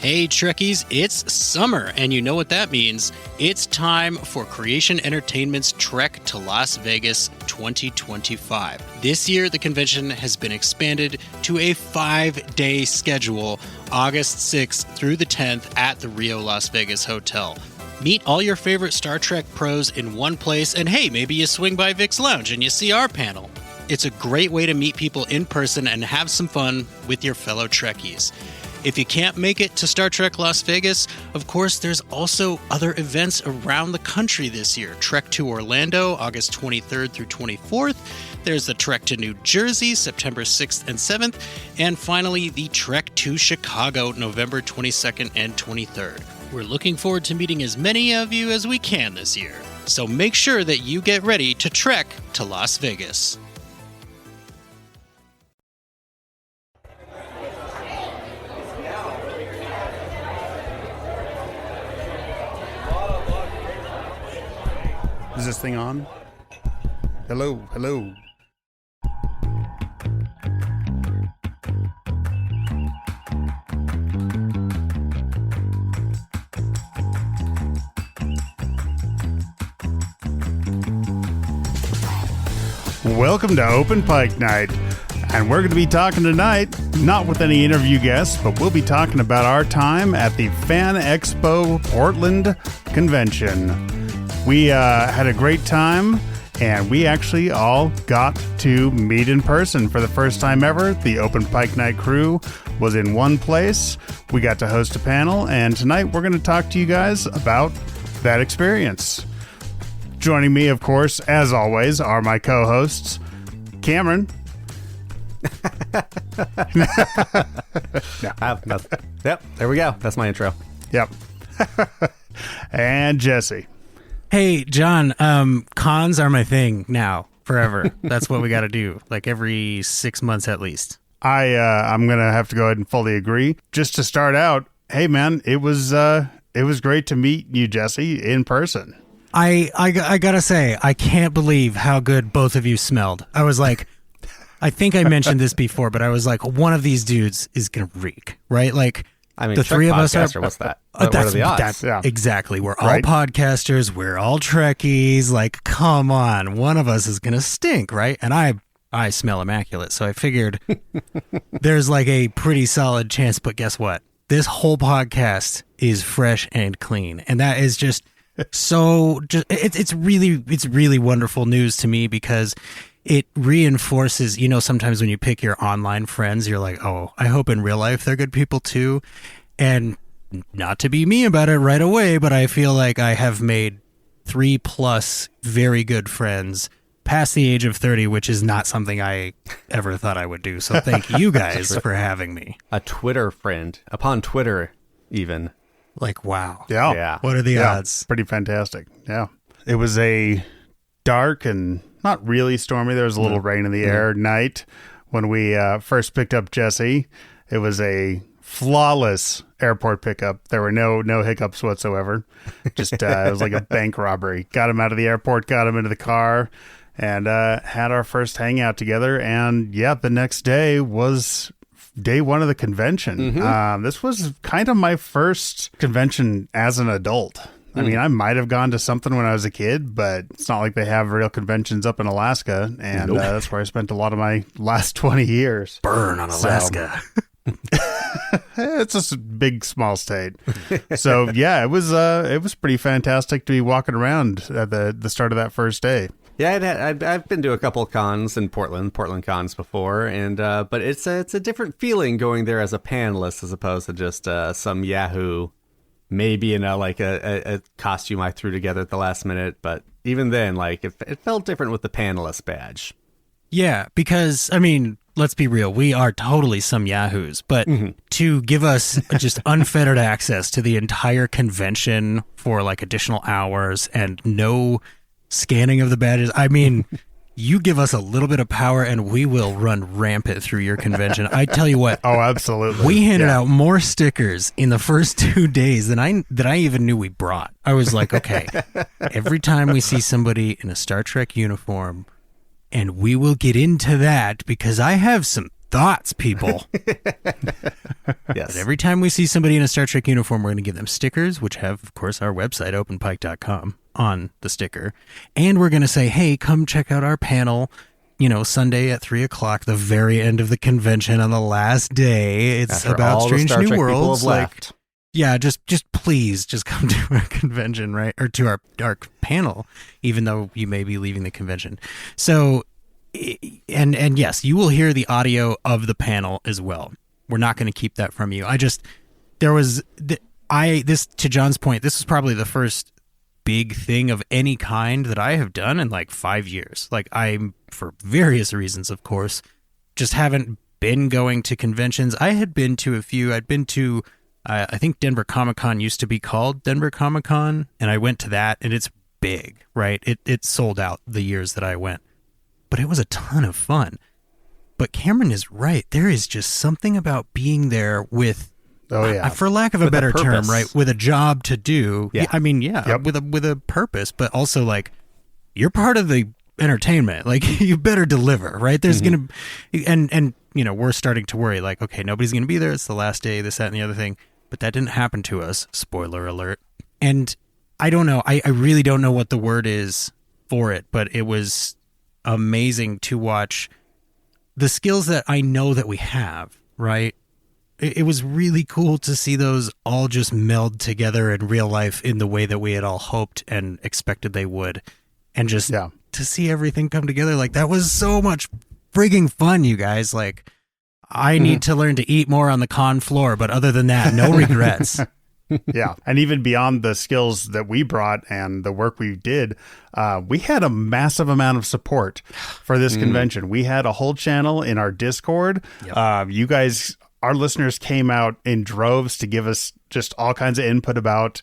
Hey Trekkies, it's summer, and you know what that means. It's time for Creation Entertainment's Trek to Las Vegas 2025. This year, the convention has been expanded to a 5-day schedule, August 6th through the 10th at the Rio Las Vegas Hotel. Meet all your favorite Star Trek pros in one place, and hey, maybe you swing by Vic's Lounge and you see our panel. It's a great way to meet people in person and have some fun with your fellow Trekkies. If you can't make it to Star Trek Las Vegas, of course, there's also other events around the country this year. Trek to Orlando, August 23rd through 24th. There's the Trek to New Jersey, September 6th and 7th. And finally, the Trek to Chicago, November 22nd and 23rd. We're looking forward to meeting as many of you as we can this year. So make sure that you get ready to trek to Las Vegas. Is this thing on? Hello, hello. Welcome to Open Pike Night. And we're going to be talking tonight, not with any interview guests, but we'll be talking about our time at the FanExPo Portland convention. We had a great time, and we actually all got to meet in person for the first time ever. The Open Pike Night crew was in one place. We got to host a panel, and tonight we're going to talk to you guys about that experience. Joining me, of course, as always, are my co-hosts, Cameron. Yep, there we go. That's my intro. Yep. And Jesse. Hey, John, cons are my thing now, forever. That's what we got to do, like every 6 months at least. I'm going to have to go ahead and fully agree. Just to start out, hey, man, it was great to meet you, Jesse, in person. I got to say, I can't believe how good both of you smelled. I was like, I think I mentioned this before, but I was like, one of these dudes is going to reek, right? Like, I mean, the three of us are. What's that? What are the odds? Exactly. We're all podcasters. We're all Trekkies. Like, come on. One of us is going to stink, right? And I smell immaculate. So I figured there's like a pretty solid chance. But guess what? This whole podcast is fresh and clean. And that is just it's really wonderful news to me because it reinforces, sometimes when you pick your online friends, you're like, oh, I hope in real life they're good people too. And not to be me about it right away, but I feel like I have made 3+ very good friends past the age of 30, which is not something I ever thought I would do. So thank you guys for having me. A Twitter friend, upon Twitter even. Like, wow. Yeah. What are the odds? Pretty fantastic. Yeah. It was a dark and not really stormy. There was a little rain in the air night when we first picked up Jesse. It was a flawless airport pickup. There were no hiccups whatsoever. Just it was like a bank robbery. Got him out of the airport, got him into the car, and had our first hangout together. And yeah, the next day was day one of the convention. This was kind of my first convention as an adult. I mean, I might have gone to something when I was a kid, but it's not like they have real conventions up in Alaska, and that's where I spent a lot of my last 20 years. Burn on Alaska. It's a big, small state. So, yeah, it was pretty fantastic to be walking around at the start of that first day. Yeah, I've been to a couple of cons in Portland cons before, and but it's a different feeling going there as a panelist as opposed to just some Yahoo. Maybe in a costume I threw together at the last minute, but even then, like it felt different with the panelist badge. Yeah, because I mean, let's be real, we are totally some yahoos, but to give us just unfettered access to the entire convention for like additional hours and no scanning of the badges, I mean, you give us a little bit of power and we will run rampant through your convention. I tell you what. Oh, absolutely. We handed out more stickers in the first 2 days than I even knew we brought. I was like, okay, every time we see somebody in a Star Trek uniform, and we will get into that because I have some thoughts, people. Yes. But every time we see somebody in a Star Trek uniform, we're going to give them stickers, which have, of course, our website, openpike.com, on the sticker. And we're going to say, hey, come check out our panel, Sunday at 3 o'clock, the very end of the convention on the last day. It's After about all Strange the Star New Trek Worlds. people have left. Yeah, just please just come to our convention, right? Or to our panel, even though you may be leaving the convention. So, and yes, you will hear the audio of the panel as well. We're not going to keep that from you. This, to John's point, this is probably the first big thing of any kind that I have done in like 5 years. Like, I'm, for various reasons, of course, just haven't been going to conventions. I had been to a few. I'd been to I think Denver Comic-Con used to be called Denver Comic-Con, and I went to that, and it's big, right? It sold out the years that I went. But it was a ton of fun. But Cameron is right. There is just something about being there with, for lack of a better term, right, with a job to do. Yeah. I mean, with a purpose, but also like you're part of the entertainment. Like, you better deliver, right? There's going to, and we're starting to worry, like, okay, nobody's going to be there. It's the last day, this, that, and the other thing. But that didn't happen to us. Spoiler alert. And I don't know. I really don't know what the word is for it, but it was amazing to watch the skills that I know that we have, right? It was really cool to see those all just meld together in real life in the way that we had all hoped and expected they would. And just to see everything come together, like, that was so much frigging fun, you guys. Like, I need to learn to eat more on the con floor, but other than that, no regrets. Yeah. And even beyond the skills that we brought and the work we did, we had a massive amount of support for this convention. We had a whole channel in our Discord. Yep. You guys, our listeners, came out in droves to give us just all kinds of input about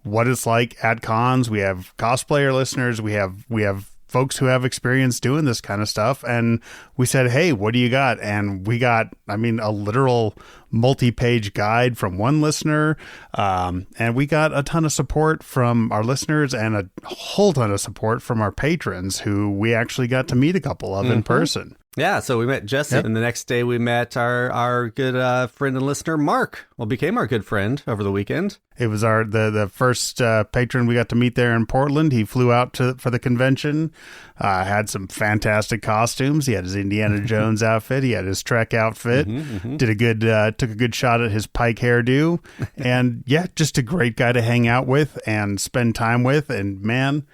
what it's like at cons. We have cosplayer listeners. We have folks who have experience doing this kind of stuff. And we said, hey, what do you got? And we got, a literal multi-page guide from one listener. And we got a ton of support from our listeners and a whole ton of support from our patrons, who we actually got to meet a couple of in person. Yeah, so we met Jesse, and the next day we met our good friend and listener, Mark. Well, became our good friend over the weekend. It was the first patron we got to meet there in Portland. He flew out for the convention, had some fantastic costumes. He had his Indiana Jones outfit. He had his Trek outfit. Took a good shot at his Pike hairdo. And yeah, just a great guy to hang out with and spend time with. And man,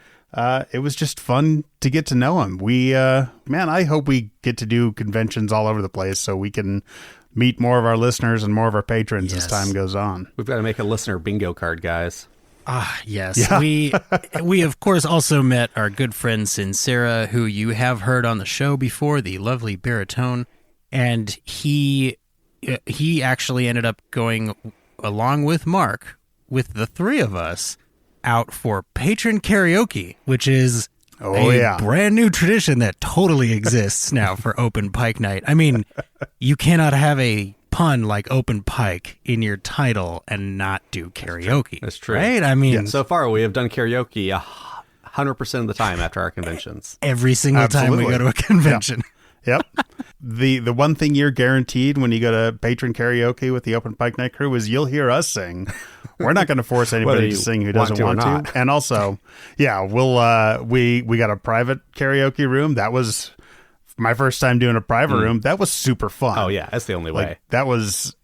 it was just fun to get to know him. I hope we get to do conventions all over the place so we can meet more of our listeners and more of our patrons as time goes on. We've got to make a listener bingo card, guys. Yes. Yeah. We of course also met our good friend Sincera, who you have heard on the show before, the lovely baritone, and he actually ended up going along with Mark, with the three of us, out for patron karaoke, which is a brand new tradition that totally exists now for Open Pike Night. I mean, you cannot have a pun like Open Pike in your title and not do karaoke. That's true. Right? I mean, so far we have done karaoke 100% of the time after our conventions. Every single time we go to a convention. Yep. The one thing you're guaranteed when you go to patron karaoke with the Open Pike Night crew is you'll hear us sing. We're not going to force anybody to sing who doesn't want to. And also, we'll we got a private karaoke room. That was my first time doing a private room. That was super fun. Oh yeah, that's the only way. That was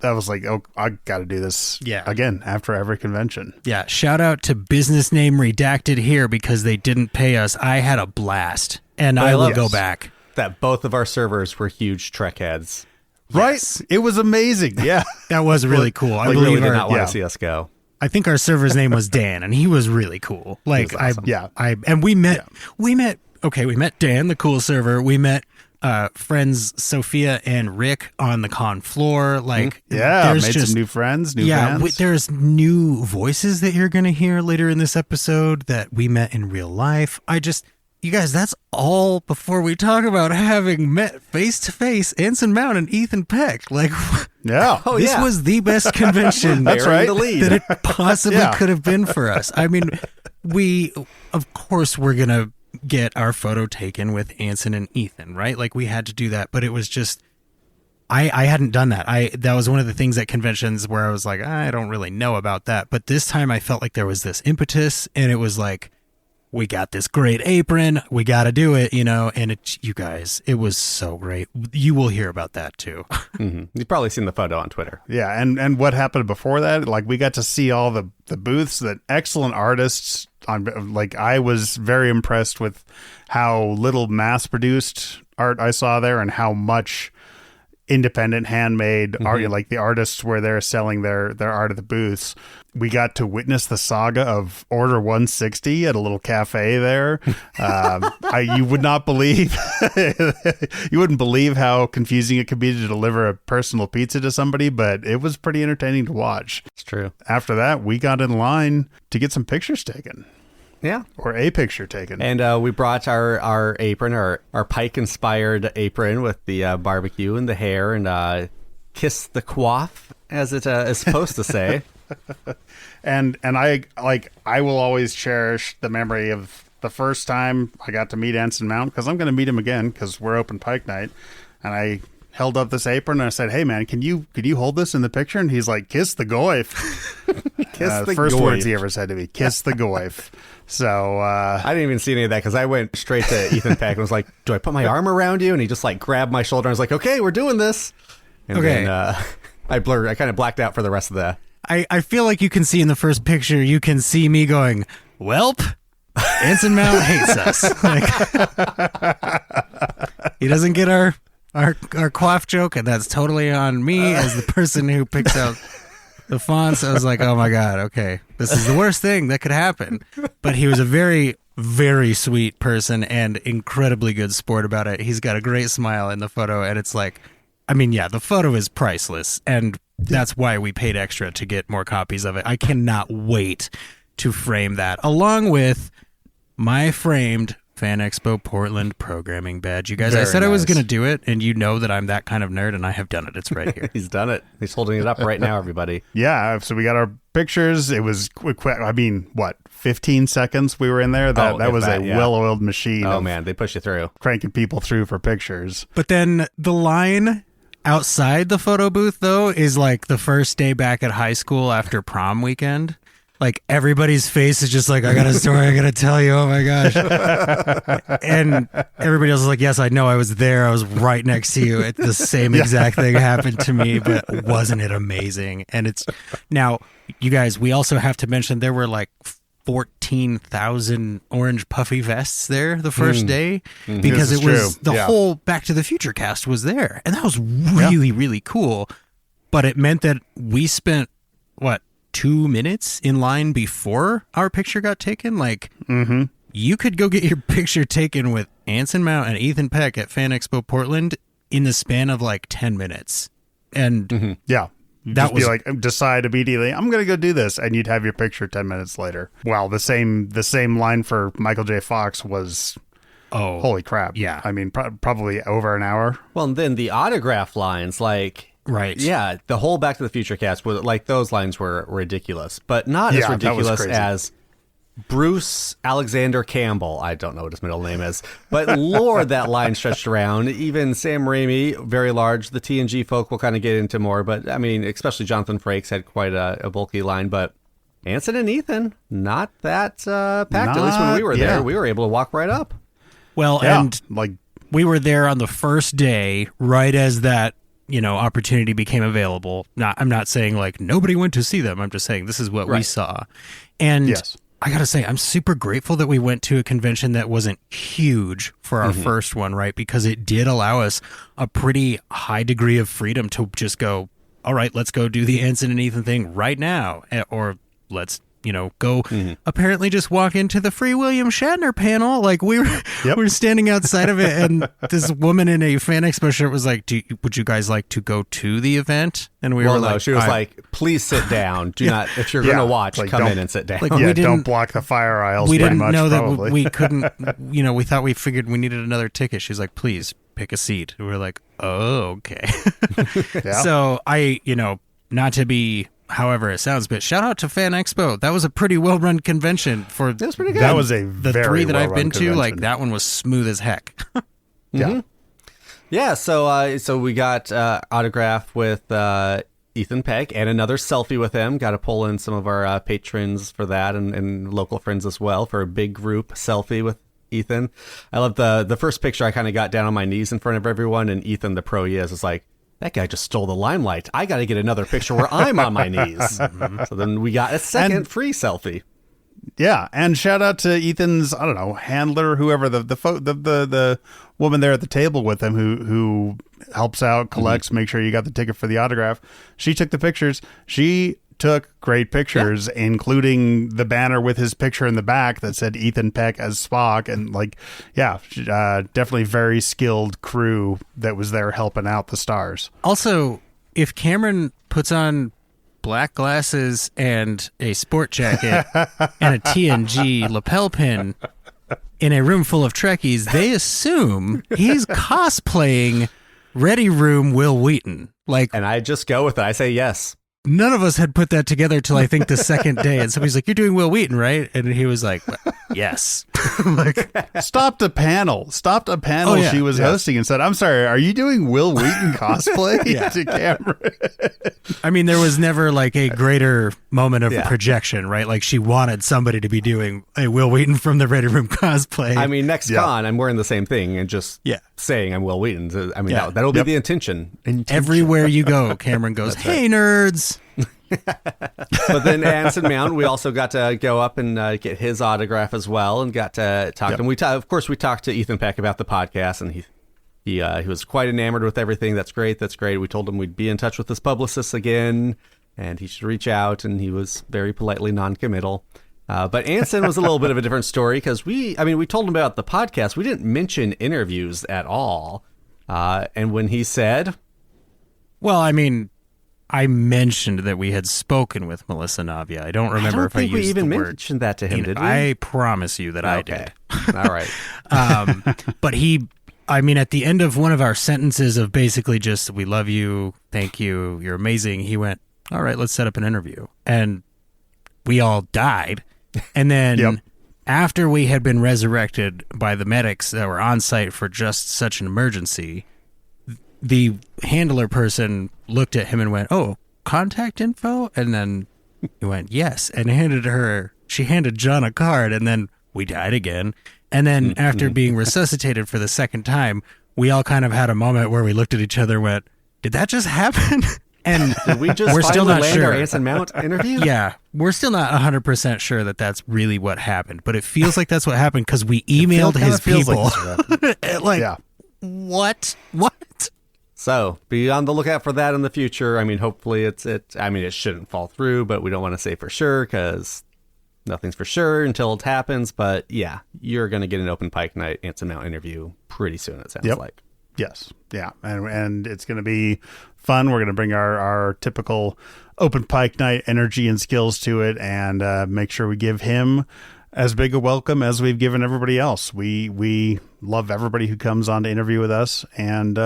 like, oh, I got to do this again after every convention. Yeah. Shout out to business name redacted here because they didn't pay us. I had a blast, and I will go back. That both of our servers were huge Trek heads. Right? Yes. It was amazing. Yeah. That was really cool. I believe believe did not want to see us go. I think our server's name was Dan, and he was really cool. Like, awesome. And we met Dan, the cool server. We met friends Sophia and Rick on the con floor. Like, made some new friends, fans. There's new voices that you're going to hear later in this episode that we met in real life. You guys, that's all before we talk about having met face-to-face Anson Mount and Ethan Peck. Like, this was the best convention That's right. that it possibly could have been for us. I mean, of course, we're going to get our photo taken with Anson and Ethan, right? Like, we had to do that, but it was just, I hadn't done that. That was one of the things at conventions where I was like, I don't really know about that. But this time I felt like there was this impetus, and it was like, we got this great apron. We got to do it, and you guys, it was so great. You will hear about that too. Mm-hmm. You've probably seen the photo on Twitter. Yeah. And what happened before that? Like, we got to see all the booths that excellent artists I was very impressed with how little mass produced art I saw there and how much independent handmade art, like the artists were there selling their art at the booths. We got to witness the saga of Order 160 at a little cafe there. You would not believe, you wouldn't believe how confusing it could be to deliver a personal pizza to somebody, but it was pretty entertaining to watch. It's true. After that, we got in line to get some pictures taken. Yeah. Or a picture taken. And we brought our apron, our Pike-inspired apron with the barbecue and the hair and kiss the coif, as it is supposed to say. and I will always cherish the memory of the first time I got to meet Ensign Mount, because I'm going to meet him again because we're Open Pike Night. And I held up this apron and I said, "Hey man, could you hold this in the picture?" And he's like, "Kiss the goif." Kiss the first goif. words he ever said to me, "Kiss the goif." So I didn't even see any of that because I went straight to Ethan Peck and was like, "Do I put my arm around you?" And he just like grabbed my shoulder and was like, "Okay, we're doing this." And then I kind of blacked out for the rest of the. I feel like you can see in the first picture, you can see me going, "Welp, Ensign Mount hates us." Like, he doesn't get our coif joke, and that's totally on me as the person who picks out the fonts. I was like, oh my God, okay, this is the worst thing that could happen. But he was a very, very sweet person and incredibly good sport about it. He's got a great smile in the photo, and it's like, I mean, yeah, the photo is priceless, and that's why we paid extra to get more copies of it. I cannot wait to frame that, along with my framed FanExPo Portland programming badge. You guys, I said I was going to do it, and you know that I'm that kind of nerd, and I have done it. It's right here. He's done it. He's holding it up right now, everybody. Yeah, so we got our pictures. It was quick. I mean, what, 15 seconds we were in there? That was a well-oiled machine. Oh, man, they push you through. Cranking people through for pictures. But then the line outside the photo booth, though, is like the first day back at high school after prom weekend. Like, everybody's face is just like, I got a story I got to tell you. Oh, my gosh. And everybody else is like, yes, I know. I was there. I was right next to you. The same exact thing happened to me, but wasn't it amazing? And it's now, you guys, we also have to mention there were like 14,000 orange puffy vests there the first day because it was the whole Back to the Future cast was there. And that was really, really cool. But it meant that we spent, 2 minutes in line before our picture got taken. Like, you could go get your picture taken with Ensign Mount and Ethan Peck at FanExPo Portland in the span of like 10 minutes. And that was like, decide immediately, I'm going to go do this. And you'd have your picture 10 minutes later. Wow. The same line for Michael J. Fox was, holy crap. Yeah. I mean, probably over an hour. Well, and then the autograph lines, like, right. Yeah, the whole Back to the Future cast, like, those lines were ridiculous, but not as ridiculous as Bruce Alexander Campbell. I don't know what his middle name is, but Lord, that line stretched around. Even Sam Raimi, very large. The TNG folk will kind of get into more, but I mean, especially Jonathan Frakes had quite a bulky line, but Anson and Ethan, not that packed. At least when we were there, we were able to walk right up. Well, and like we were there on the first day, right as that opportunity became available. I'm not saying like nobody went to see them. I'm just saying this is what we saw. And I got to say, I'm super grateful that we went to a convention that wasn't huge for our first one, right? Because it did allow us a pretty high degree of freedom to just go, all right, let's go do the Ensign and Ethan thing right now. Or let's, go apparently just walk into the Free William Shatner panel. Like we were standing outside of it, and this woman in a FanExPo shirt was like, would you guys like to go to the event? And we were like, she was like, please sit down. Do not, if you're going to watch, like, come in and sit down. Like, don't block the fire aisles. We didn't much, know probably. that we couldn't, we figured we needed another ticket. She's like, please pick a seat. And we were like, oh, okay. So not to be, however it sounds, but shout out to FanExPo. That was a pretty well-run convention. That was pretty good. That was a the very three that I've been convention. to, like that one was smooth as heck. Yeah. Yeah, so we got autograph with Ethan Peck and another selfie with him. Got to pull in some of our patrons for that and local friends as well for a big group selfie with Ethan. I love the first picture. I kind of got down on my knees in front of everyone, and Ethan, the pro he is like, that guy just stole the limelight. I got to get another picture where I'm on my knees. So then we got a second free selfie. Yeah, and shout out to Ethan's, I don't know, handler, whoever, the woman there at the table with him who helps out, collects, make sure you got the ticket for the autograph. She took the pictures. She took great pictures, including the banner with his picture in the back that said Ethan Peck as Spock. And definitely very skilled crew that was there helping out the stars. Also, if Cameron puts on black glasses and a sport jacket and a TNG lapel pin in a room full of Trekkies, they assume he's cosplaying Ready Room Will Wheaton. And I just go with it. I say yes. None of us had put that together till I think the second day. And somebody's like, "You're doing Will Wheaton, right?" And he was like, "Yes." Stopped a panel she was hosting and said, "I'm sorry, are you doing Will Wheaton cosplay?" To camera. I mean, there was never like a greater moment of projection, right? Like she wanted somebody to be doing a Will Wheaton from the Ready Room cosplay. I mean, next con, I'm wearing the same thing and just saying I'm Will Wheaton. I mean, that'll be the intention. Everywhere you go, Cameron goes, "Hey, nerds." But then Anson Mount, we also got to go up and get his autograph as well, and got to talk to him. Of course, we talked to Ethan Peck about the podcast, and he was quite enamored with everything. That's great. We told him we'd be in touch with his publicist again, and he should reach out, and he was very politely non-committal. But Anson was a little bit of a different story because we told him about the podcast. We didn't mention interviews at all. And when he said, well, I mean, I mentioned that we had spoken with Melissa Navia. I don't remember if I used we even the word. Mentioned that to him, did we? I promise you that I did. All right. But at the end of one of our sentences of basically just, "We love you, thank you, you're amazing," he went, "All right, let's set up an interview." And we all died. And then after we had been resurrected by the medics that were on site for just such an emergency, the handler person looked at him and went, "Oh, contact info?" And then he went, "Yes," and she handed John a card, and then we died again. And then after being resuscitated for the second time, we all kind of had a moment where we looked at each other and went, "Did that just happen?" And did we just we're still not sure. Our Anson Mount interview? Yeah, we're still not 100% sure that that's really what happened, but it feels like that's what happened because we emailed his people. What? So be on the lookout for that in the future. I mean, hopefully it shouldn't fall through, but we don't want to say for sure because nothing's for sure until it happens. But yeah, you're going to get an Open Pike Night Anson Mount interview pretty soon, it sounds like. Yes. Yeah. And it's going to be fun. We're going to bring our typical Open Pike Night energy and skills to it and make sure we give him as big a welcome as we've given everybody else. We love everybody who comes on to interview with us, and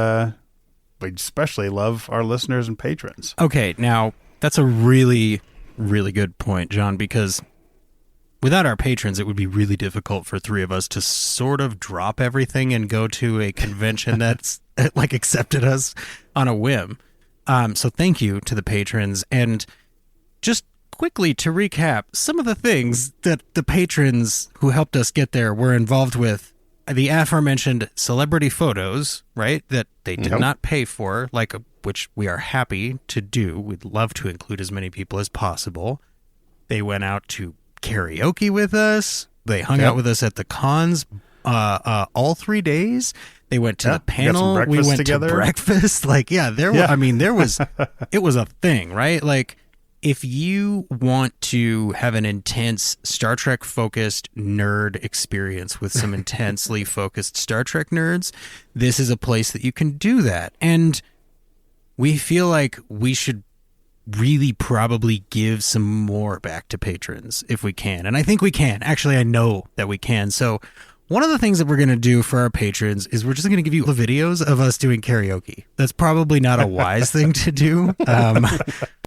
we especially love our listeners and patrons. Okay, now that's a really, really good point, John, because without our patrons, it would be really difficult for three of us to sort of drop everything and go to a convention that's like accepted us on a whim. So thank you to the patrons. And just quickly to recap, some of the things that the patrons who helped us get there were involved with: the aforementioned celebrity photos, right, that they did not pay for, which we are happy to do. We'd love to include as many people as possible. They went out to karaoke with us. They hung out with us at the cons all 3 days. They went to the panel. We went together to breakfast. There was, it was a thing, right? Like, if you want to have an intense Star Trek focused nerd experience with some intensely focused Star Trek nerds, this is a place that you can do that. And we feel like we should really probably give some more back to patrons if we can. And I think we can. Actually, I know that we can. So One of the things that we're going to do for our patrons is we're just going to give you the videos of us doing karaoke. That's probably not a wise thing to do.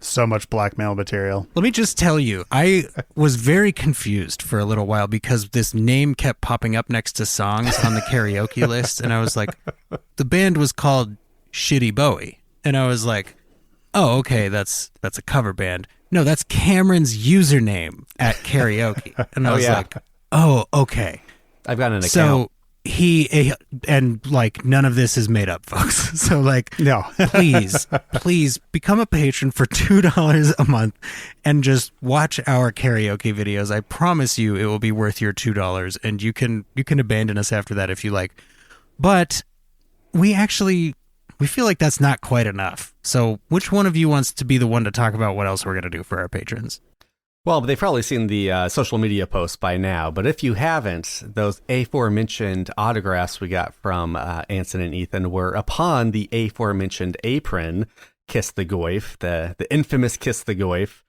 So much blackmail material. Let me just tell you, I was very confused for a little while because this name kept popping up next to songs on the karaoke list. And I was like, the band was called Shitty Bowie. And I was like, oh, okay, that's a cover band. No, that's Cameron's username at karaoke. And I was like, oh, okay. I've got an account. So and like none of this is made up, folks. So like, No. please become a patron for $2 a month and just watch our karaoke videos. I promise you it will be worth your $2, and you can abandon us after that if you like. But we feel like that's not quite enough. So which one of you wants to be the one to talk about what else we're going to do for our patrons? Well, they've probably seen the social media posts by now, but if you haven't, those aforementioned autographs we got from Anson and Ethan were upon the aforementioned apron, Kiss the Goif, the infamous Kiss the Goif.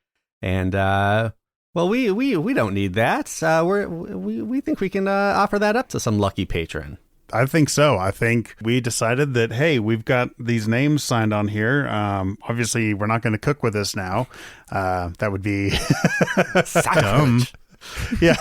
And, well, we don't need that. We think we can offer that up to some lucky patron. I think so. I think we decided that, hey, we've got these names signed on here. Obviously, we're not going to cook with this now. That would be dumb. Yeah.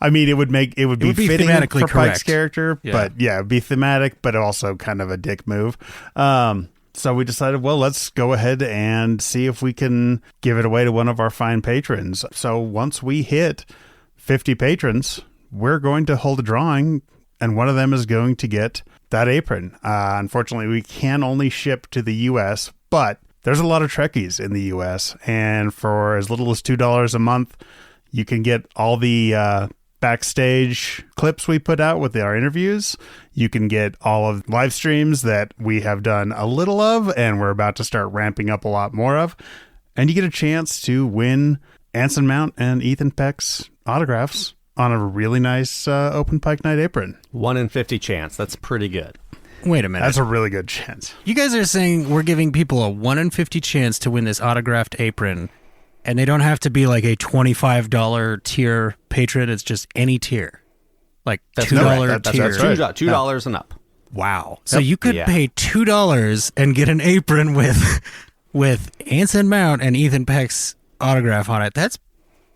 I mean, it would be fitting thematically for correct. Pike's character, but yeah, it'd be thematic, but also kind of a dick move. So we decided, well, let's go ahead and see if we can give it away to one of our fine patrons. So once we hit 50 patrons, we're going to hold a drawing, and one of them is going to get that apron. Unfortunately, we can only ship to the U.S., but there's a lot of Trekkies in the U.S., and for as little as $2 a month, you can get all the backstage clips we put out with our interviews. You can get all of live streams that we have done a little of, and we're about to start ramping up a lot more of. And you get a chance to win Anson Mount and Ethan Peck's autographs on a really nice Open Pike Night apron. 1 in 50 chance. That's pretty good. Wait a minute. That's a really good chance. You guys are saying we're giving people a 1 in 50 chance to win this autographed apron, and they don't have to be like a $25 tier patron. It's just any tier. Like That's $2 right. tier. That's right. $2 and up. Wow. So you could Yeah. pay $2 and get an apron with Anson Mount and Ethan Peck's autograph on it.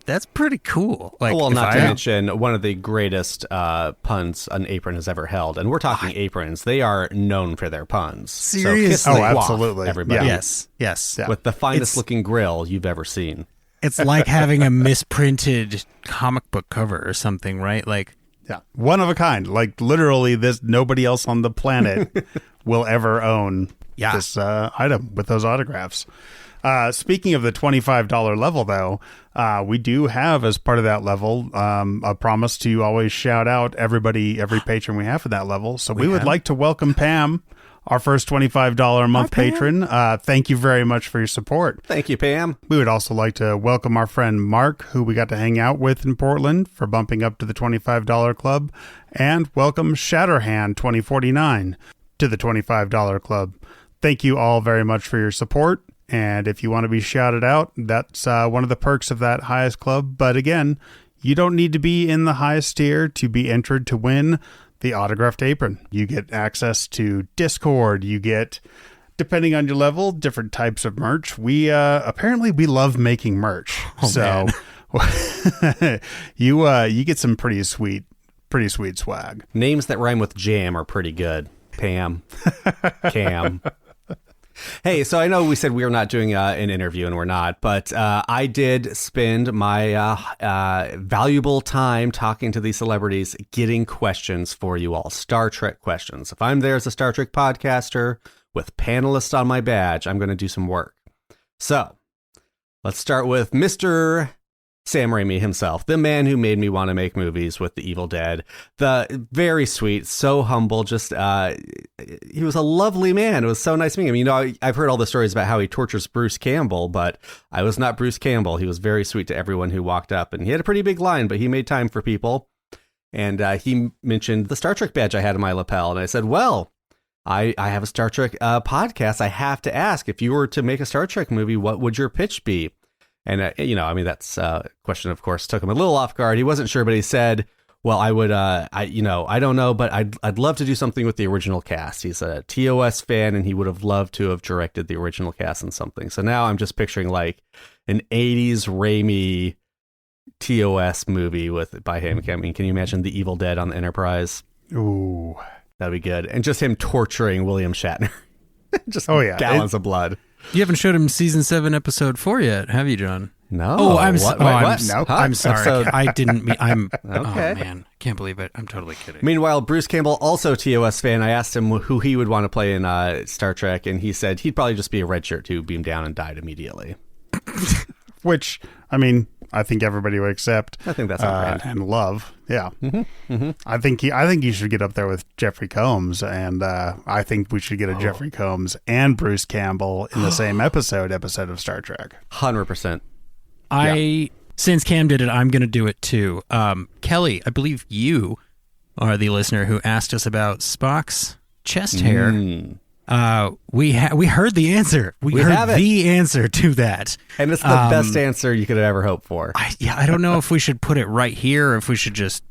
That's pretty cool. Like, Well, if not to I- mention one of the greatest puns an apron has ever held. And we're talking aprons. They are known for their puns. Seriously? So kiss the Oh, cloth, absolutely. everybody. Yeah. Yes. Yeah. With the finest It's- looking grill you've ever seen. It's like having a misprinted comic book cover or something, right? Like, Yeah. One of a kind. Like literally nobody else on the planet will ever own this item with those autographs. Speaking of the $25 level, though, we do have as part of that level a promise to always shout out every patron we have for that level. So we would like to welcome Pam, our first $25 a month patron. Thank you very much for your support. Thank you, Pam. We would also like to welcome our friend Mark, who we got to hang out with in Portland, for bumping up to the $25 club, and welcome Shatterhand 2049 to the $25 club. Thank you all very much for your support. And if you want to be shouted out, that's one of the perks of that highest club. But again, you don't need to be in the highest tier to be entered to win the autographed apron. You get access to Discord. You get, depending on your level, different types of merch. We apparently we love making merch. So you get some pretty sweet swag. Names that rhyme with jam are pretty good. Pam. Cam. Hey, so I know we said we were not doing an interview, and we're not, but I did spend my valuable time talking to these celebrities, getting questions for you all, Star Trek questions. If I'm there as a Star Trek podcaster with panelists on my badge, I'm going to do some work. So let's start with Mr. Sam Raimi himself, the man who made me want to make movies with The Evil Dead. The very sweet, so humble, just he was a lovely man. It was so nice meeting him. You know, I've heard all the stories about how he tortures Bruce Campbell, but I was not Bruce Campbell. He was very sweet to everyone who walked up, and he had a pretty big line, but he made time for people. And he mentioned the Star Trek badge I had in my lapel, and I said, well, I have a Star Trek podcast. I have to ask, if you were to make a Star Trek movie, what would your pitch be? And, you know, I mean, that's a question, of course, took him a little off guard. He wasn't sure, but he said, Well, I would, I don't know, but I'd love to do something with the original cast. He's a TOS fan, and he would have loved to have directed the original cast in something. So now I'm just picturing like an 80s Raimi TOS movie by him. I mean, can you imagine The Evil Dead on the Enterprise? Ooh, that'd be good. And just him torturing William Shatner. Just gallons of blood. You haven't showed him season 7, episode 4 yet, have you, John? No. Oh, what? No. I'm sorry. I didn't mean. I'm. Okay. Oh man, can't believe it. I'm totally kidding. Meanwhile, Bruce Campbell, also TOS fan, I asked him who he would want to play in Star Trek, and he said he'd probably just be a red shirt who beamed down and died immediately. Which, I mean, I think everybody would accept. I think that's on brand. And love. Yeah. Mm-hmm. Mm-hmm. I think he should get up there with Jeffrey Combs, and I think we should get a Jeffrey Combs and Bruce Campbell in the same episode of Star Trek. 100%. Since Cam did it, I'm going to do it too. Kelly, I believe you are the listener who asked us about Spock's chest hair. We heard the answer. We heard the answer to that. And it's the best answer you could have ever hoped for. I don't know if we should put it right here or if we should just,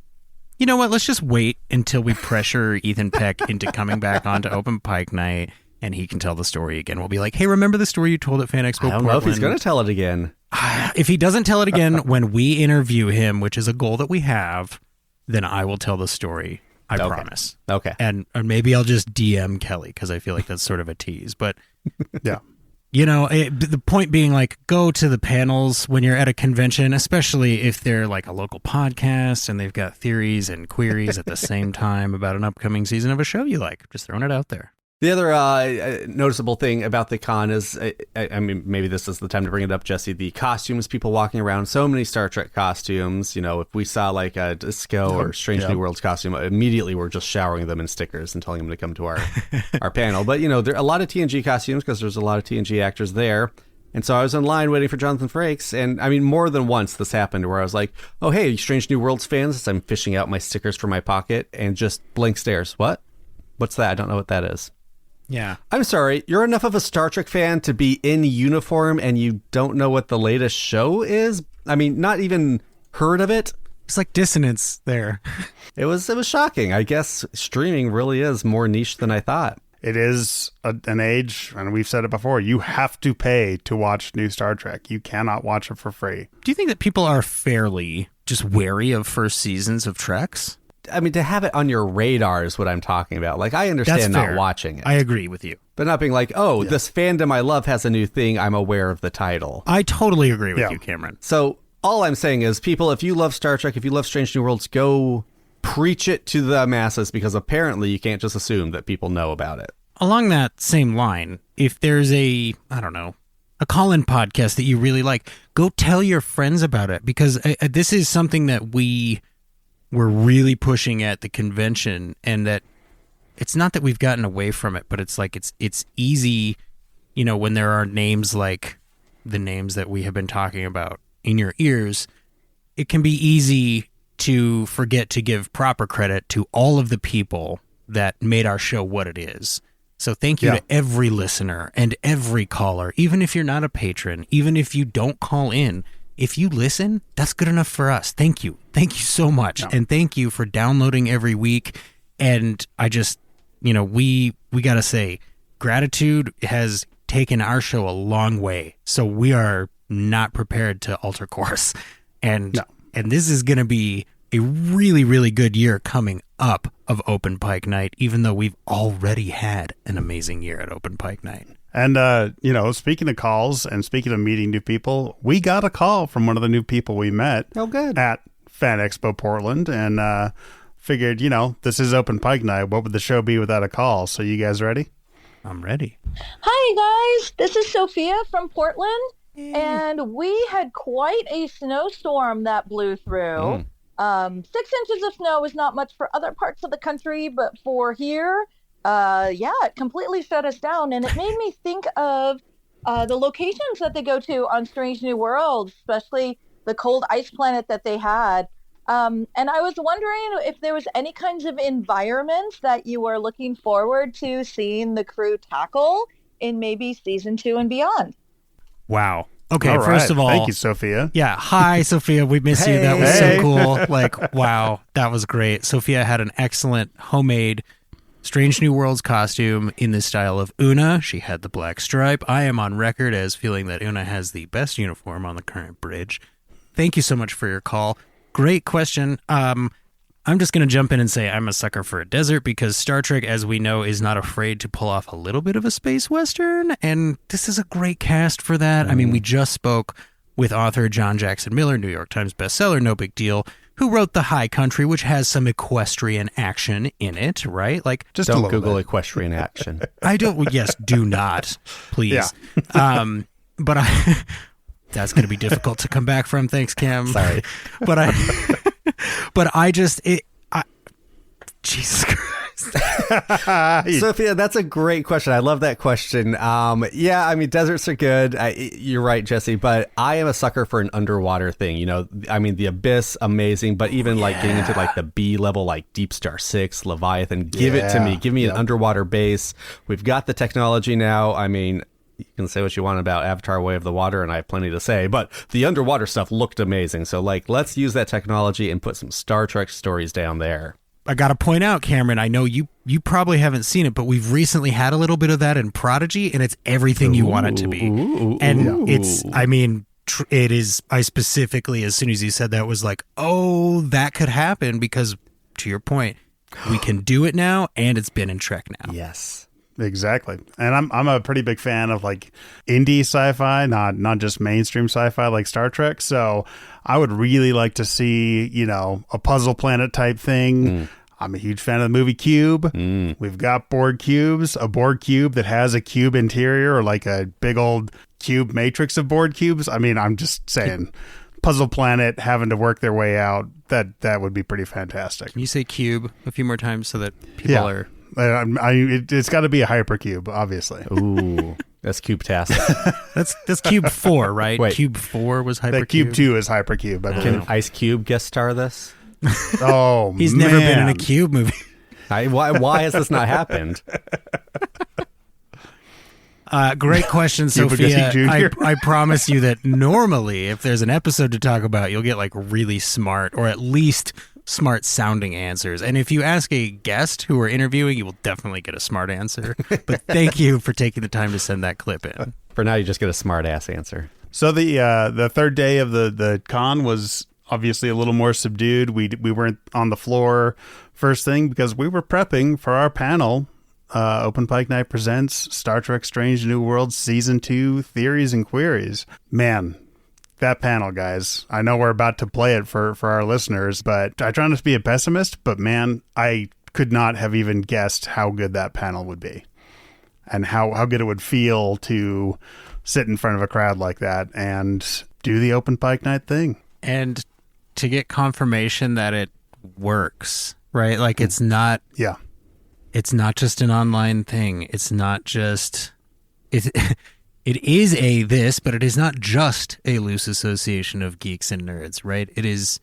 you know what, let's just wait until we pressure Ethan Peck into coming back onto Open Pike Night and he can tell the story again. We'll be like, hey, remember the story you told at FanExPo I don't know if he's going to tell it again. If he doesn't tell it again when we interview him, which is a goal that we have, then I will tell the story. I promise. Okay. And or maybe I'll just DM Kelly because I feel like that's sort of a tease. But yeah, you know, the point being, like, go to the panels when you're at a convention, especially if they're like a local podcast and they've got theories and queries at the same time about an upcoming season of a show you like. Just throwing it out there. The other noticeable thing about the con is, I mean, maybe this is the time to bring it up, Jesse, the costumes, people walking around, so many Star Trek costumes. You know, if we saw like a Disco or Strange New Worlds costume, immediately we're just showering them in stickers and telling them to come to our panel. But, you know, there are a lot of TNG costumes because there's a lot of TNG actors there. And so I was in line waiting for Jonathan Frakes, and I mean, more than once this happened where I was like, oh, hey, Strange New Worlds fans, as I'm fishing out my stickers from my pocket, and just blank stares. What? What's that? I don't know what that is. Yeah. I'm sorry, you're enough of a Star Trek fan to be in uniform and you don't know what the latest show is? I mean, not even heard of it? It's like dissonance there. It was shocking. I guess streaming really is more niche than I thought. It is an age, and we've said it before, you have to pay to watch new Star Trek. You cannot watch it for free. Do you think that people are fairly just wary of first seasons of Treks? I mean, to have it on your radar is what I'm talking about. Like, I understand not watching it. I agree with you. But not being like, oh, this fandom I love has a new thing. I'm aware of the title. I totally agree with you, Cameron. So all I'm saying is, people, if you love Star Trek, if you love Strange New Worlds, go preach it to the masses, because apparently you can't just assume that people know about it. Along that same line, if there's a call-in podcast that you really like, go tell your friends about it, because this is something that we're really pushing at the convention, and that it's not that we've gotten away from it, but it's like it's easy, you know, when there are names like the names that we have been talking about in your ears, it can be easy to forget to give proper credit to all of the people that made our show what it is. So thank you to every listener and every caller, even if you're not a patron, even if you don't call in. If you listen, that's good enough for us. Thank you. Thank you so much. And thank you for downloading every week. And I just, you know, we got to say, gratitude has taken our show a long way. So we are not prepared to alter course. And this is going to be a really, really good year coming up of Open Pike Night, even though we've already had an amazing year at Open Pike Night. And, you know, speaking of calls and speaking of meeting new people, we got a call from one of the new people we met at FanExPo Portland, and figured, you know, this is Open Pike Night. What would the show be without a call? So you guys ready? I'm ready. Hi, guys. This is Sophia from Portland, and we had quite a snowstorm that blew through. 6 inches of snow is not much for other parts of the country, but for here, it completely shut us down. And it made me think of the locations that they go to on Strange New Worlds, especially the cold ice planet that they had. And I was wondering if there was any kinds of environments that you were looking forward to seeing the crew tackle in maybe season 2 and beyond. Wow. Okay, All first right. of all, thank you, Sophia. Yeah, hi, Sophia. We miss you. That was Hey. so cool. Like, wow, that was great. Sophia had an excellent homemade Strange New Worlds costume in the style of Una. She had the black stripe. I am on record as feeling that Una has the best uniform on the current bridge. Thank you so much for your call. Great question. I'm just going to jump in and say I'm a sucker for a desert because Star Trek, as we know, is not afraid to pull off a little bit of a space western, and this is a great cast for that. I mean, we just spoke with author John Jackson Miller, New York Times bestseller, no big deal, who wrote The High Country, which has some equestrian action in it, right? Like, Just a Don't little Google bit. equestrian action. I don't. Well, yes, do not, please. Yeah. But I. That's going to be difficult to come back from. Thanks, Cam. Sorry. But I just Jesus Christ. Sophia, that's a great question. I love that question. Yeah, I mean, deserts are good. You're right, Jesse, but I am a sucker for an underwater thing. You know, I mean, the Abyss, amazing, but even like getting into like the B level, like Deep Star 6, Leviathan, give it to me. Give me an underwater base. We've got the technology now. I mean, you can say what you want about Avatar Way of the Water, and I have plenty to say, but the underwater stuff looked amazing. So, like, let's use that technology and put some Star Trek stories down there. I got to point out, Cameron, I know you probably haven't seen it, but we've recently had a little bit of that in Prodigy, and it's everything you want it to be. It's, I mean, it is, I specifically, as soon as you said that, was like, oh, that could happen because, to your point, we can do it now, and it's been in Trek now. Yes. Exactly. And I'm a pretty big fan of like indie sci-fi, not just mainstream sci-fi like Star Trek. So I would really like to see, you know, a Puzzle Planet type thing. I'm a huge fan of the movie Cube. We've got Borg cubes, a Borg cube that has a cube interior or like a big old cube matrix of Borg cubes. I mean, I'm just saying Puzzle Planet having to work their way out, that would be pretty fantastic. Can you say cube a few more times so that people are... It's got to be a hypercube, obviously. Ooh, that's cube-tastic. That's Cube 4, right? Wait. Cube 4 was Hypercube. That Cube 2 is hypercube, I believe. Can Ice Cube guest star this? Oh, He's man. never been in a Cube movie. Why has this not happened? Great question, Cuba Sophia. Gooding Jr. I promise you that normally, if there's an episode to talk about, you'll get like really smart or at least smart sounding answers. And if you ask a guest who we're interviewing, you will definitely get a smart answer. But thank you for taking the time to send that clip in. For now, you just get a smart-ass answer. So the third day of the con was obviously a little more subdued. We weren't on the floor first thing because we were prepping for our panel. Open Pike Night presents Star Trek Strange New Worlds Season 2 Theories and Queries. Man, that panel, guys. I know we're about to play it for our listeners, but I try not to be a pessimist, but man, I could not have even guessed how good that panel would be and how good it would feel to sit in front of a crowd like that and do the Open Pike Night thing. And to get confirmation that it works, right? Like it's not just an online thing. It's not just... It is this, but it is not just a loose association of geeks and nerds, right? It is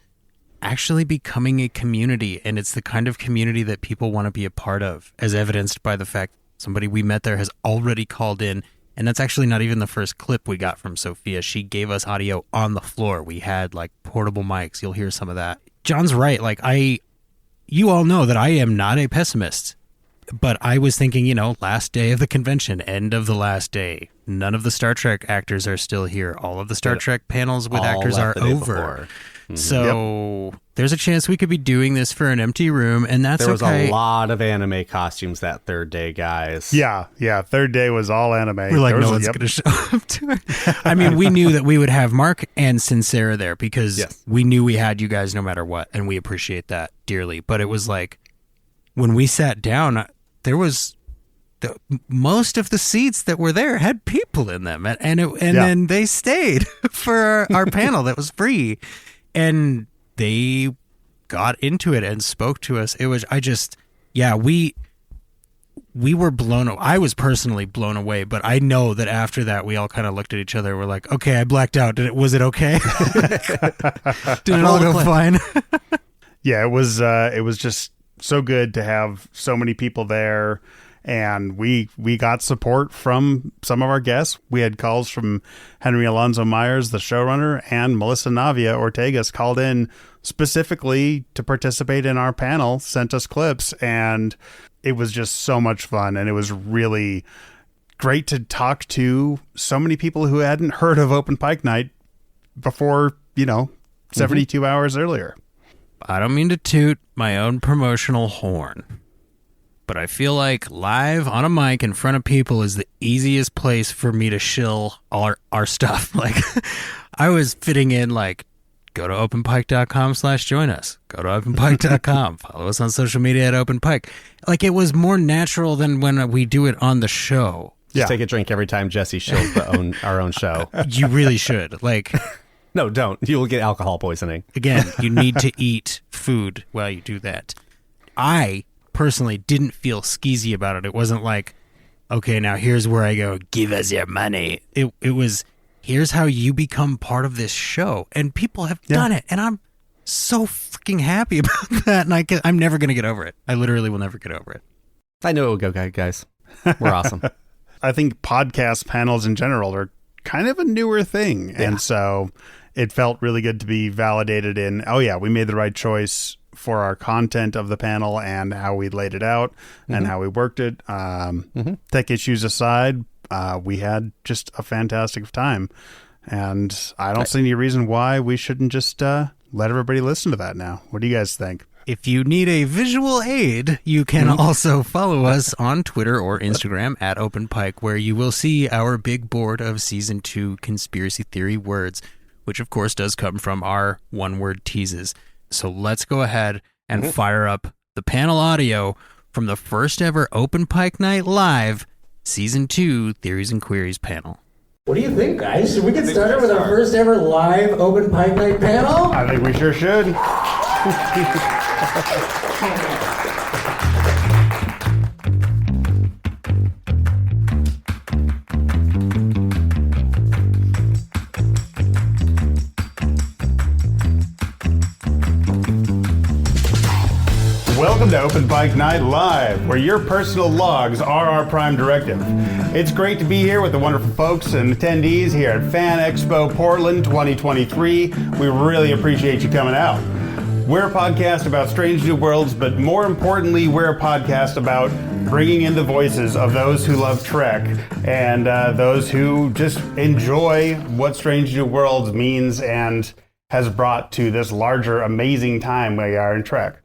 actually becoming a community, and it's the kind of community that people want to be a part of, as evidenced by the fact somebody we met there has already called in, and that's actually not even the first clip we got from Sophia. She gave us audio on the floor. We had, like, portable mics. You'll hear some of that. John's right. Like, you all know that I am not a pessimist. But I was thinking, last day of the convention, end of the last day. None of the Star Trek actors are still here. All of the Star Trek panels with actors are over. So there's a chance we could be doing this for an empty room, and that's okay. There was a lot of anime costumes that third day, guys. Yeah. Third day was all anime. We're like, no one's going to show up to it. I mean, we knew that we would have Mark and Sincera there because we knew we had you guys no matter what, and we appreciate that dearly. But it was like, when we sat down, there was most of the seats that were there had people in them, and then they stayed for our panel that was free, and they got into it and spoke to us. It was we were blown away. I was personally blown away, but I know that after that we all kind of looked at each other and we're like, okay, I blacked out. Was it okay? Did it all go fine? Yeah, it was just so good to have so many people there And we got support from some of our guests. We had calls from Henry Alonso Myers, the showrunner, and Melissa Navia Ortegas called in specifically to participate in our panel, sent us clips, and it was just so much fun. And it was really great to talk to so many people who hadn't heard of Open Pike Night before, 72 hours earlier. I don't mean to toot my own promotional horn, but I feel like live on a mic in front of people is the easiest place for me to shill our stuff. Like, I was fitting in, like, go to openpike.com/join us. Go to openpike.com. Follow us on social media at openpike. Like, it was more natural than when we do it on the show. Just take a drink every time Jesse shills our own show. You really should. Like, no, don't. You will get alcohol poisoning. Again, you need to eat food while you do that. I personally didn't feel skeezy about it. It wasn't like, okay, now here's where I go, give us your money. It was, here's how you become part of this show. And people have done it. And I'm so freaking happy about that. And I'm never going to get over it. I literally will never get over it. I know it will go, guys. We're awesome. I think podcast panels in general are kind of a newer thing. Yeah. And so it felt really good to be validated in, we made the right choice for our content of the panel and how we laid it out and how we worked it. Tech issues aside, we had just a fantastic time. And I don't see any reason why we shouldn't just let everybody listen to that now. What do you guys think? If you need a visual aid, you can also follow us on Twitter or Instagram at Openpike, where you will see our big board of Season 2 conspiracy theory words, which of course does come from our one-word teases. So let's go ahead and fire up the panel audio from the first ever Open Pike Night Live, Season 2 Theories and Queries panel. What do you think, guys? Should we get started with our first ever live Open Pike Night panel? I think we sure should. Welcome to Open Pike Night Live, where your personal logs are our prime directive. It's great to be here with the wonderful folks and attendees here at FanExPo Portland 2023. We really appreciate you coming out. We're a podcast about strange new worlds, but more importantly, we're a podcast about bringing in the voices of those who love Trek and those who just enjoy what strange new worlds means and has brought to this larger, amazing time we are in Trek.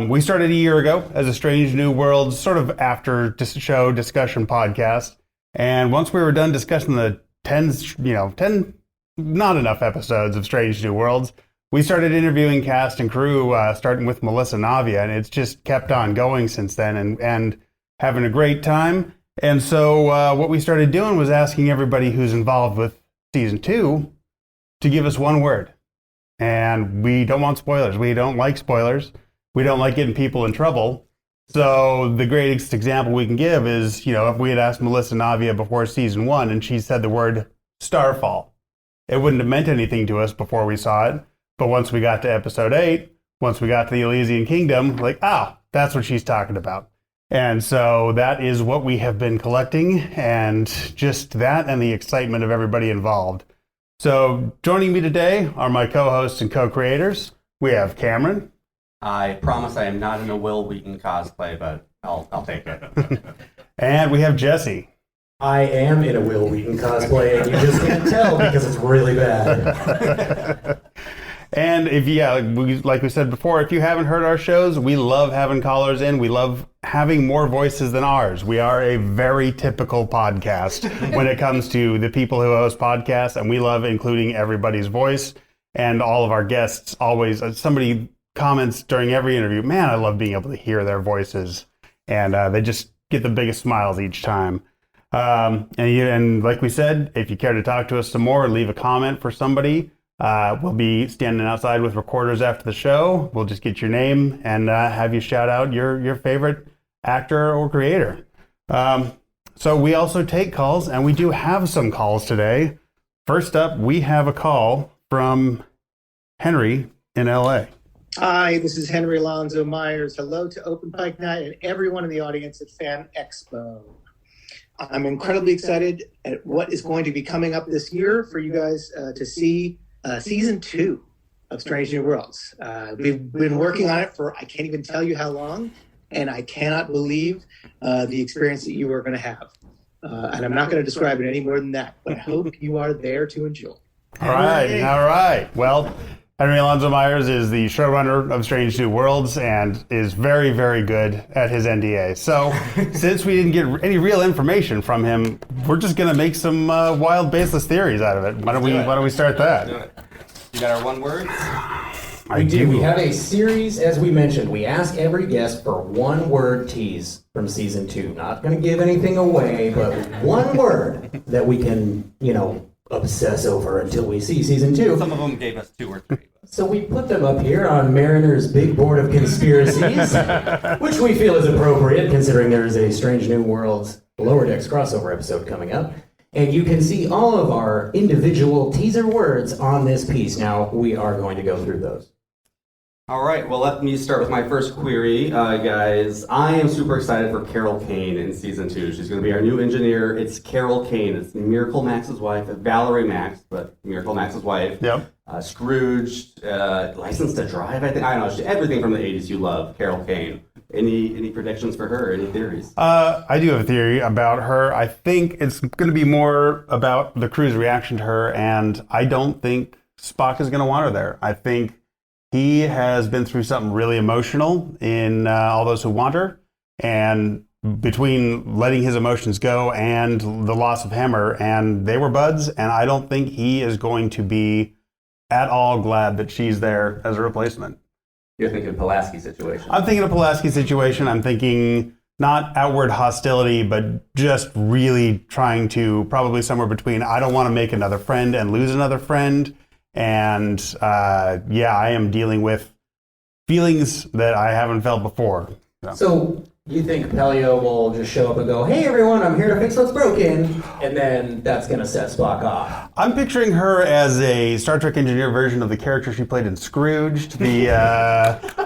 We started a year ago as a Strange New Worlds sort of after show discussion podcast. And once we were done discussing the 10 not enough episodes of Strange New Worlds, we started interviewing cast and crew, starting with Melissa Navia, and it's just kept on going since then and having a great time. And so what we started doing was asking everybody who's involved with season 2 to give us one word. And we don't want spoilers. We don't like spoilers. We don't like getting people in trouble. So the greatest example we can give is, if we had asked Melissa Navia before season 1 and she said the word Starfall, it wouldn't have meant anything to us before we saw it. But once we got to episode 8, once we got to the Elysian Kingdom, that's what she's talking about. And so that is what we have been collecting, and just that and the excitement of everybody involved. So joining me today are my co-hosts and co-creators. We have Cameron. I promise I am not in a Will Wheaton cosplay, but I'll take it. And we have Jesse. I am in a Will Wheaton cosplay, and you just can't tell because it's really bad. And like we said before, if you haven't heard our shows, we love having callers in. We love having more voices than ours. We are a very typical podcast when it comes to the people who host podcasts, and we love including everybody's voice. And all of our guests always, somebody comments during every interview, man, I love being able to hear their voices. And they just get the biggest smiles each time. And like we said, if you care to talk to us some more, leave a comment for somebody. We'll be standing outside with recorders after the show. We'll just get your name and have you shout out your favorite actor or creator. So we also take calls, and we do have some calls today. First up, we have a call from Henry in LA. Hi, this is Henry Alonso Myers. Hello to Open Pike Night and everyone in the audience at FanExPo. I'm incredibly excited at what is going to be coming up this year for you guys to see season 2 of Strange New Worlds. We've been working on it for I can't even tell you how long, and I cannot believe the experience that you are going to have. And I'm not going to describe it any more than that, but I hope you are there to enjoy. All right. Well, Henry Alonso Myers is the showrunner of Strange New Worlds and is very, very good at his NDA. So since we didn't get any real information from him, we're just going to make some wild, baseless theories out of it. Why don't we start that? Do it. You got our one word? We do. We have a series, as we mentioned. We ask every guest for one word tease from season 2. Not going to give anything away, but one word that we can, obsess over until we see season 2. Some of them gave us 2 or 3. So we put them up here on Mariner's big board of conspiracies, which we feel is appropriate considering there is a Strange New Worlds Lower Decks crossover episode coming up. And you can see all of our individual teaser words on this piece. Now, we are going to go through those. All right, well, let me start with my first query, guys. I am super excited for Carol Kane in season 2. She's going to be our new engineer. It's Carol Kane. It's Miracle Max's wife, Valerie Max, but Miracle Max's wife. Yep. Scrooged, License to Drive, I think. I don't know. She's everything from the 80s you love, Carol Kane. Any predictions for her? Any theories? I do have a theory about her. I think it's going to be more about the crew's reaction to her, and I don't think Spock is going to want her there. I think he has been through something really emotional in All Those Who Want Her, and between letting his emotions go and the loss of Hammer, and they were buds, and I don't think he is going to be at all glad that she's there as a replacement. You're thinking Pulaski situation. I'm thinking a Pulaski situation. I'm thinking not outward hostility, but just really trying to, probably somewhere between, I don't want to make another friend and lose another friend. And I am dealing with feelings that I haven't felt before. So you think Pelio will just show up and go, "Hey everyone, I'm here to fix what's broken," and then that's going to set Spock off? I'm picturing her as a Star Trek engineer version of the character she played in Scrooged, the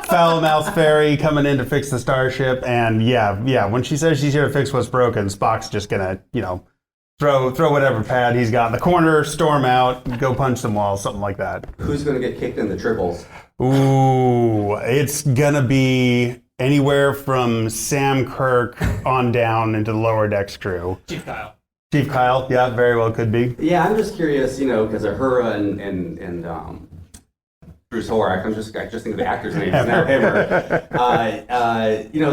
foul-mouthed fairy coming in to fix the starship. And when she says she's here to fix what's broken, Spock's just going to, throw whatever pad he's got in the corner, storm out, go punch some walls, something like that. Who's going to get kicked in the triples? Ooh, it's going to be anywhere from Sam Kirk on down into the Lower Decks crew. Chief Kyle. Chief Kyle, yeah, very well could be. Yeah, I'm just curious, because Uhura and Bruce Horak, I just think of the actor's name, it's now Hammer.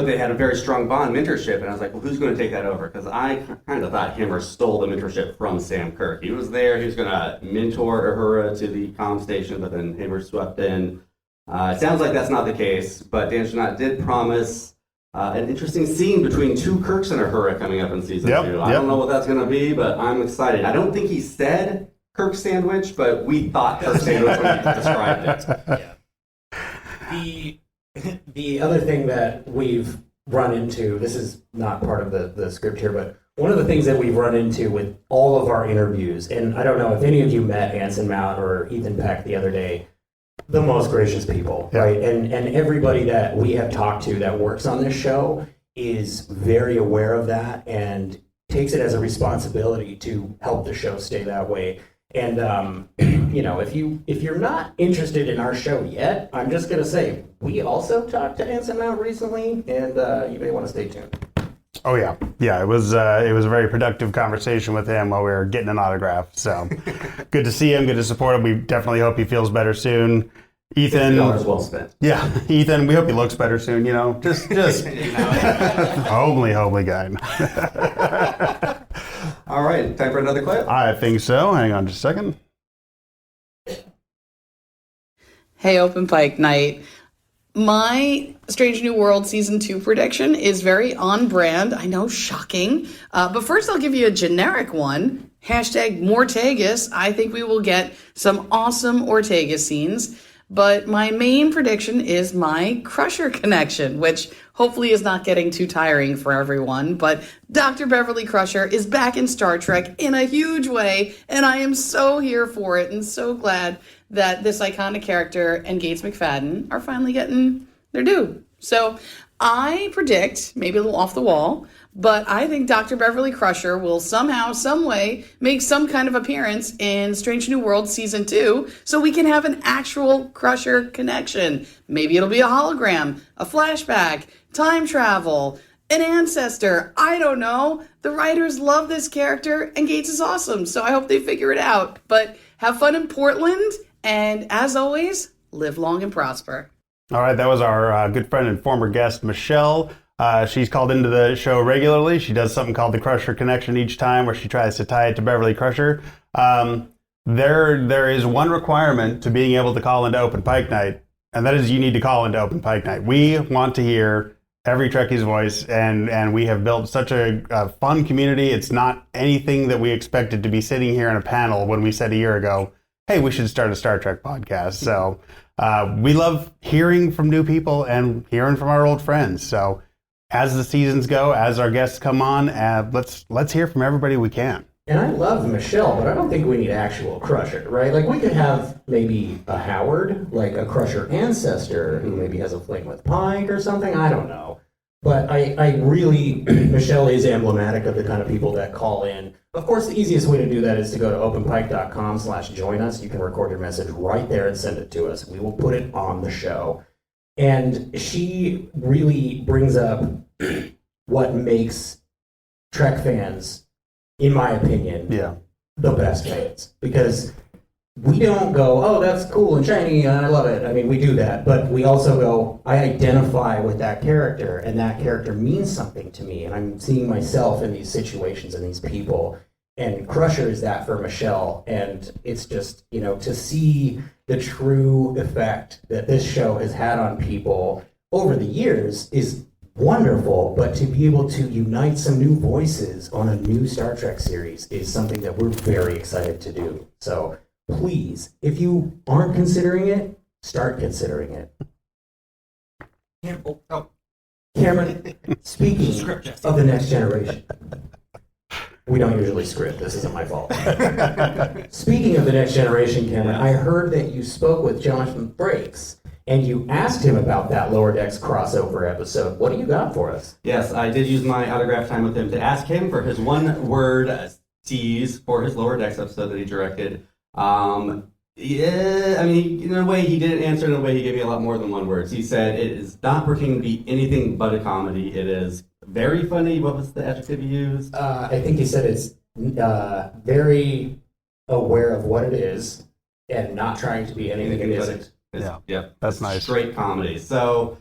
They had a very strong bond, mentorship, and I was like, well, who's going to take that over? Because I kind of thought Hammer stole the mentorship from Sam Kirk. He was there, he was going to mentor Uhura to the comm station, but then Hammer swept in. It sounds like that's not the case, but Dan Jeannotte did promise an interesting scene between 2 Kirks and Uhura coming up in season 2. I don't know what that's going to be, but I'm excited. I don't think he said Kirk sandwich, but we thought Kirk sandwich when he described it. The other thing that we've run into, this is not part of the script here, but one of the things that we've run into with all of our interviews, and I don't know if any of you met Anson Mount or Ethan Peck the other day, the most gracious people, right? And everybody that we have talked to that works on this show is very aware of that and takes it as a responsibility to help the show stay that way. And if you're not interested in our show yet, I'm just gonna say we also talked to Anson Mount recently, and you may want to stay tuned. Oh yeah. It was a very productive conversation with him while we were getting an autograph. So good to see him, good to support him. We definitely hope he feels better soon. Ethan, $50 well spent. Yeah, Ethan, we hope he looks better soon. Just homely guy. All right, time for another clip. I think so. Hang on just a second. Hey, Open Pike Night. My Strange New World Season 2 prediction is very on brand. I know, shocking. But first I'll give you a generic one. Hashtag Mortagus. I think we will get some awesome Ortega scenes. But my main prediction is my Crusher connection, which hopefully is not getting too tiring for everyone. But Dr. Beverly Crusher is back in Star Trek in a huge way, and I am so here for it and so glad that this iconic character and Gates McFadden are finally getting their due. So I predict, maybe a little off the wall, but I think Dr. Beverly Crusher will somehow, some way, make some kind of appearance in Strange New World Season 2 so we can have an actual Crusher connection. Maybe it'll be a hologram, a flashback, time travel, an ancestor. I don't know. The writers love this character, and Gates is awesome, so I hope they figure it out. But have fun in Portland, and as always, live long and prosper. All right, that was our good friend and former guest, Michelle. She's called into the show regularly. She does something called the Crusher Connection each time, where she tries to tie it to Beverly Crusher. There is one requirement to being able to call into Open Pike Night, and that is you need to call into Open Pike Night. We want to hear every Trekkie's voice, and we have built such a fun community. It's not anything that we expected to be sitting here in a panel when we said a year ago, hey, we should start a Star Trek podcast. So we love hearing from new people and hearing from our old friends. So as the seasons go, as our guests come on, let's hear from everybody we can. And I love Michelle, but I don't think we need actual Crusher, right? Like, we could have maybe a Howard, like a Crusher ancestor who maybe has a fling with Pike or something. I don't know. But I really, Michelle is emblematic of the kind of people that call in. Of course, the easiest way to do that is to go to openpike.com/join us. You can record your message right there and send it to us. We will put it on the show. And she really brings up what makes Trek fans, in my opinion, the best fans. Because we don't go, oh, that's cool and shiny and I love it. I mean, we do that. But we also go, I identify with that character and that character means something to me. And I'm seeing myself in these situations and these people. And Crusher is that for Michelle. And it's just, to see the true effect that this show has had on people over the years is wonderful, but to be able to unite some new voices on a new Star Trek series is something that we're very excited to do. So please, if you aren't considering it, start considering it. Cameron, speaking of the next generation, we don't usually script. This isn't my fault. Speaking of the next generation, Cameron, I heard that you spoke with Jonathan Frakes and you asked him about that Lower Decks crossover episode. What do you got for us? Yes, I did use my autograph time with him to ask him for his one-word tease for his Lower Decks episode that he directed. Yeah, I mean, in a way he didn't answer, in a way he gave me a lot more than one word. He said it is not working to be anything but a comedy. It is very funny. What was the adjective you used? I think he said it's very aware of what it is and not trying to be anything it isn't. Yep. That's nice. Straight comedy. So,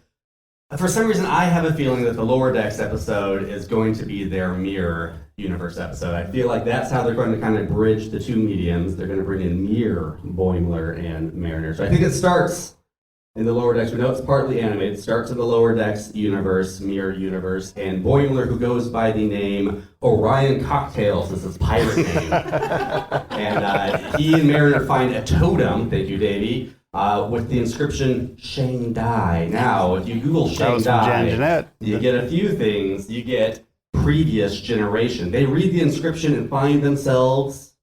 for some reason, I have a feeling that the Lower Decks episode is going to be their Mirror universe episode. I feel like that's how they're going to kind of bridge the two mediums. They're going to bring in Mirror, Boimler, and Mariner. So I think it starts in the Lower Decks. We know it's partly animated. It starts in the Lower Decks universe, Mirror universe, and Boimler, who goes by the name Orion Cocktails, is his pirate name. And he and Mariner find a totem, thank you, Davey, with the inscription Shang Dai. Now, if you Google Shang Dai, you get a few things. You get previous generation. They read the inscription and find themselves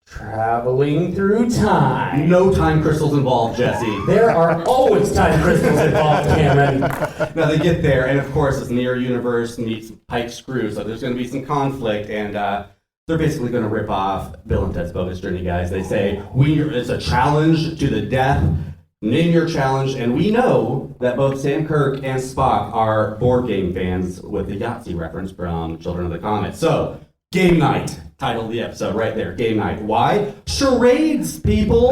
traveling through time. No time crystals involved, Jesse. There are always time crystals involved, Cameron. Now they get there, and of course, it's Mirror Universe meets Pike's crew, so there's going to be some conflict, and they're basically going to rip off Bill and Ted's Bogus Journey, guys. They say, it's a challenge to the death. Name your challenge. And we know that both Sam Kirk and Spock are board game fans with the Yahtzee reference from Children of the Comet. So, Game Night. Title of the episode right there. Game Night. Why? Charades, people.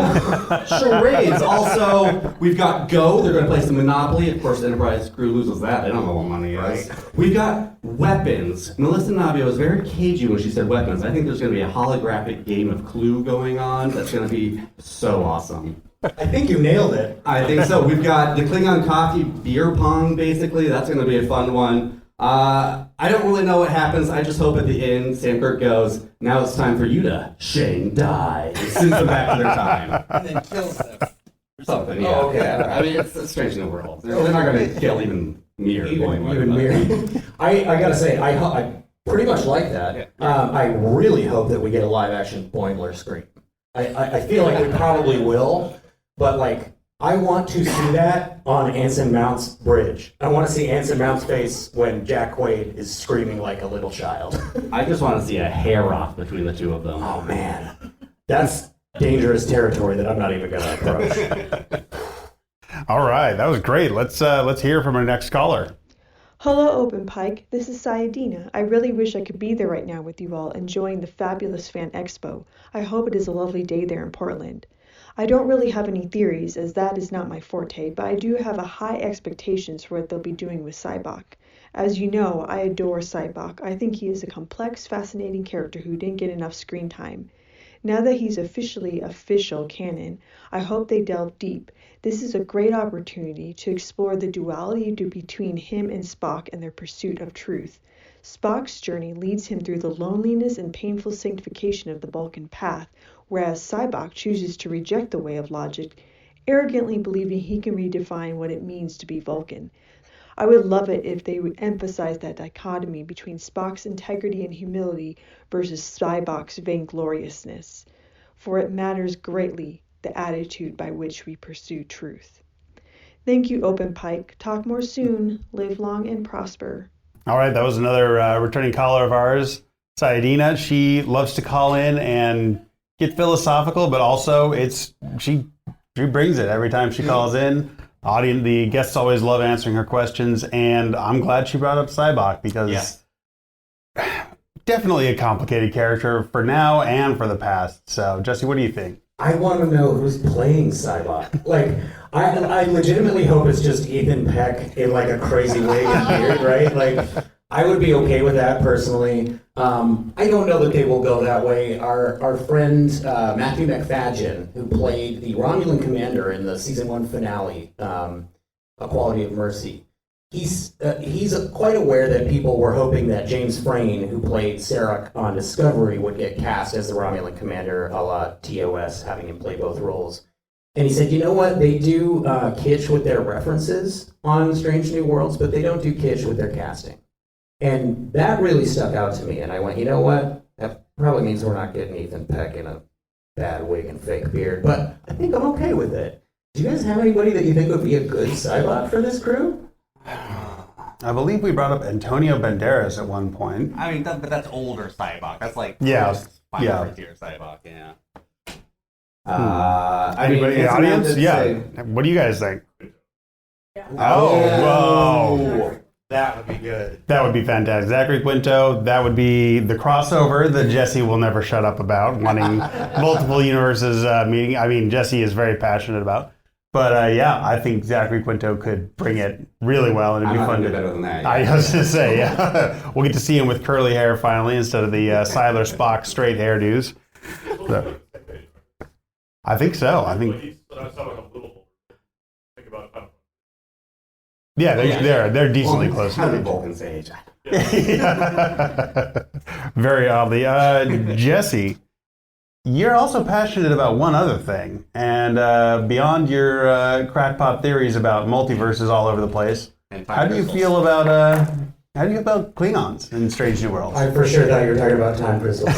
Charades. Also, we've got Go. They're going to play some Monopoly. Of course, the Enterprise crew loses that. They don't know what money is. Right. We've got weapons. Melissa Navia was very cagey when she said weapons. I think there's going to be a holographic game of Clue going on. That's going to be so awesome. I think you nailed it. I think so. We've got the Klingon coffee beer pong, basically. That's going to be a fun one. I don't really know what happens. I just hope at the end, Sam Kirk goes, now it's time for you to Shang Dai. And sends them back to their time. And then kills them. Or something, yeah. Oh, okay. Yeah. I mean, it's strange in the world. They're not going to kill even Mirror. Even Mirror. I got to say, I pretty much like that. Yeah. I really hope that we get a live-action Boimler scream. I feel like we probably will, but like I want to see that on Anson Mount's bridge. I want to see Anson Mount's face when Jack Quaid is screaming like a little child. I just want to see a hair off between the two of them. Oh man, that's dangerous territory that I'm not even going to approach. All right, that was great. Let's hear from our next caller. Hello, Open Pike. This is Sayadina. I really wish I could be there right now with you all, enjoying the fabulous FanExPo. I hope it is a lovely day there in Portland. I don't really have any theories, as that is not my forte, but I do have a high expectations for what they'll be doing with Cybok. As you know, I adore Cybok. I think he is a complex, fascinating character who didn't get enough screen time. Now that he's officially official canon, I hope they delve deep. This is a great opportunity to explore the duality between him and Spock and their pursuit of truth. Spock's journey leads him through the loneliness and painful sanctification of the Vulcan path, whereas Cybok chooses to reject the way of logic, arrogantly believing he can redefine what it means to be Vulcan. I would love it if they would emphasize that dichotomy between Spock's integrity and humility versus Cybok's vaingloriousness, for it matters greatly the attitude by which we pursue truth. Thank you, Open Pike. Talk more soon. Live long and prosper. All right, that was another returning caller of ours, Sayadina. She loves to call in and get philosophical, but also she brings it every time she calls in. The guests always love answering her questions, and I'm glad she brought up Cybok because definitely a complicated character for now and for the past. So, Jesse, what do you think? I want to know who's playing Cybok. Like, I legitimately hope it's just Ethan Peck in like a crazy wig and beard, right? Like, I would be okay with that personally. I don't know that they will go that way. Our friend Matthew McFadgen, who played the Romulan commander in the season 1 finale, A Quality of Mercy, he's quite aware that people were hoping that James Frain, who played Sarek on Discovery, would get cast as the Romulan commander, a la TOS, having him play both roles. And he said, you know what, they do kitsch with their references on Strange New Worlds, but they don't do kitsch with their casting. And that really stuck out to me, and I went, you know what, that probably means we're not getting Ethan Peck in a bad wig and fake beard, but I think I'm okay with it. Do you guys have anybody that you think would be a good Cybok for this crew? I believe we brought up Antonio Banderas at one point. I mean, but that's older Cybok. That's like Final Frontier Cybok, yeah. Anybody in the audience? Yeah. What do you guys think? Yeah. Whoa. That would be good. That would be fantastic. Zachary Quinto, that would be the crossover that Jesse will never shut up about, wanting multiple universes meeting. I mean, Jesse is very passionate about. But I think Zachary Quinto could bring it really well, and it'd be fun to do better than that. I was going to say, yeah. We'll get to see him with curly hair finally instead of the Siler Spock straight hairdos. So, I think so. I think. Yeah, they're decently close. How did Vulcan's age? Very oddly. Jesse, you're also passionate about one other thing. And beyond your crackpot theories about multiverses all over the place, how do you feel about Klingons in Strange New Worlds? I for sure thought you were talking about time crystals.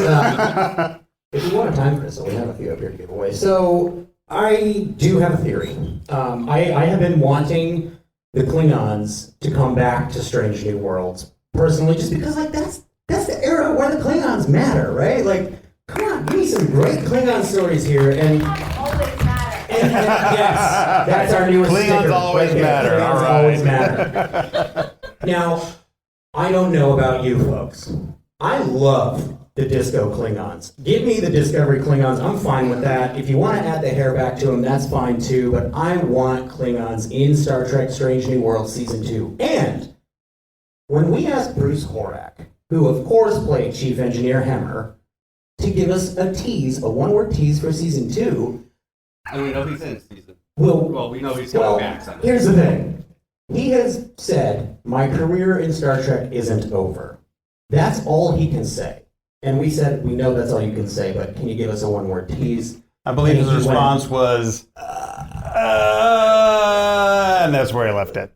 If you want a time crystal, we have a few up here to give away. So I do have a theory. I have been wanting the Klingons to come back to Strange New Worlds personally, just because like that's the era where the Klingons matter, right? Like, come on, give me some great Klingon stories here. And Always matter. Yes, that's our newest Klingons sticker. always Right matter. Klingons All right. always matter. Now, I don't know about you folks. I love the Disco Klingons. Give me the Discovery Klingons. I'm fine with that. If you want to add the hair back to them, that's fine too. But I want Klingons in Star Trek Strange New Worlds Season 2. And when we asked Bruce Horak, who of course played Chief Engineer Hemmer, to give us a one-word tease for Season 2. And we know he's in season. Well, we know he's coming back someday. Here's the thing. He has said, my career in Star Trek isn't over. That's all he can say. And we said, we know that's all you can say, but can you give us a one-word tease? I believe his response was, and that's where he left it.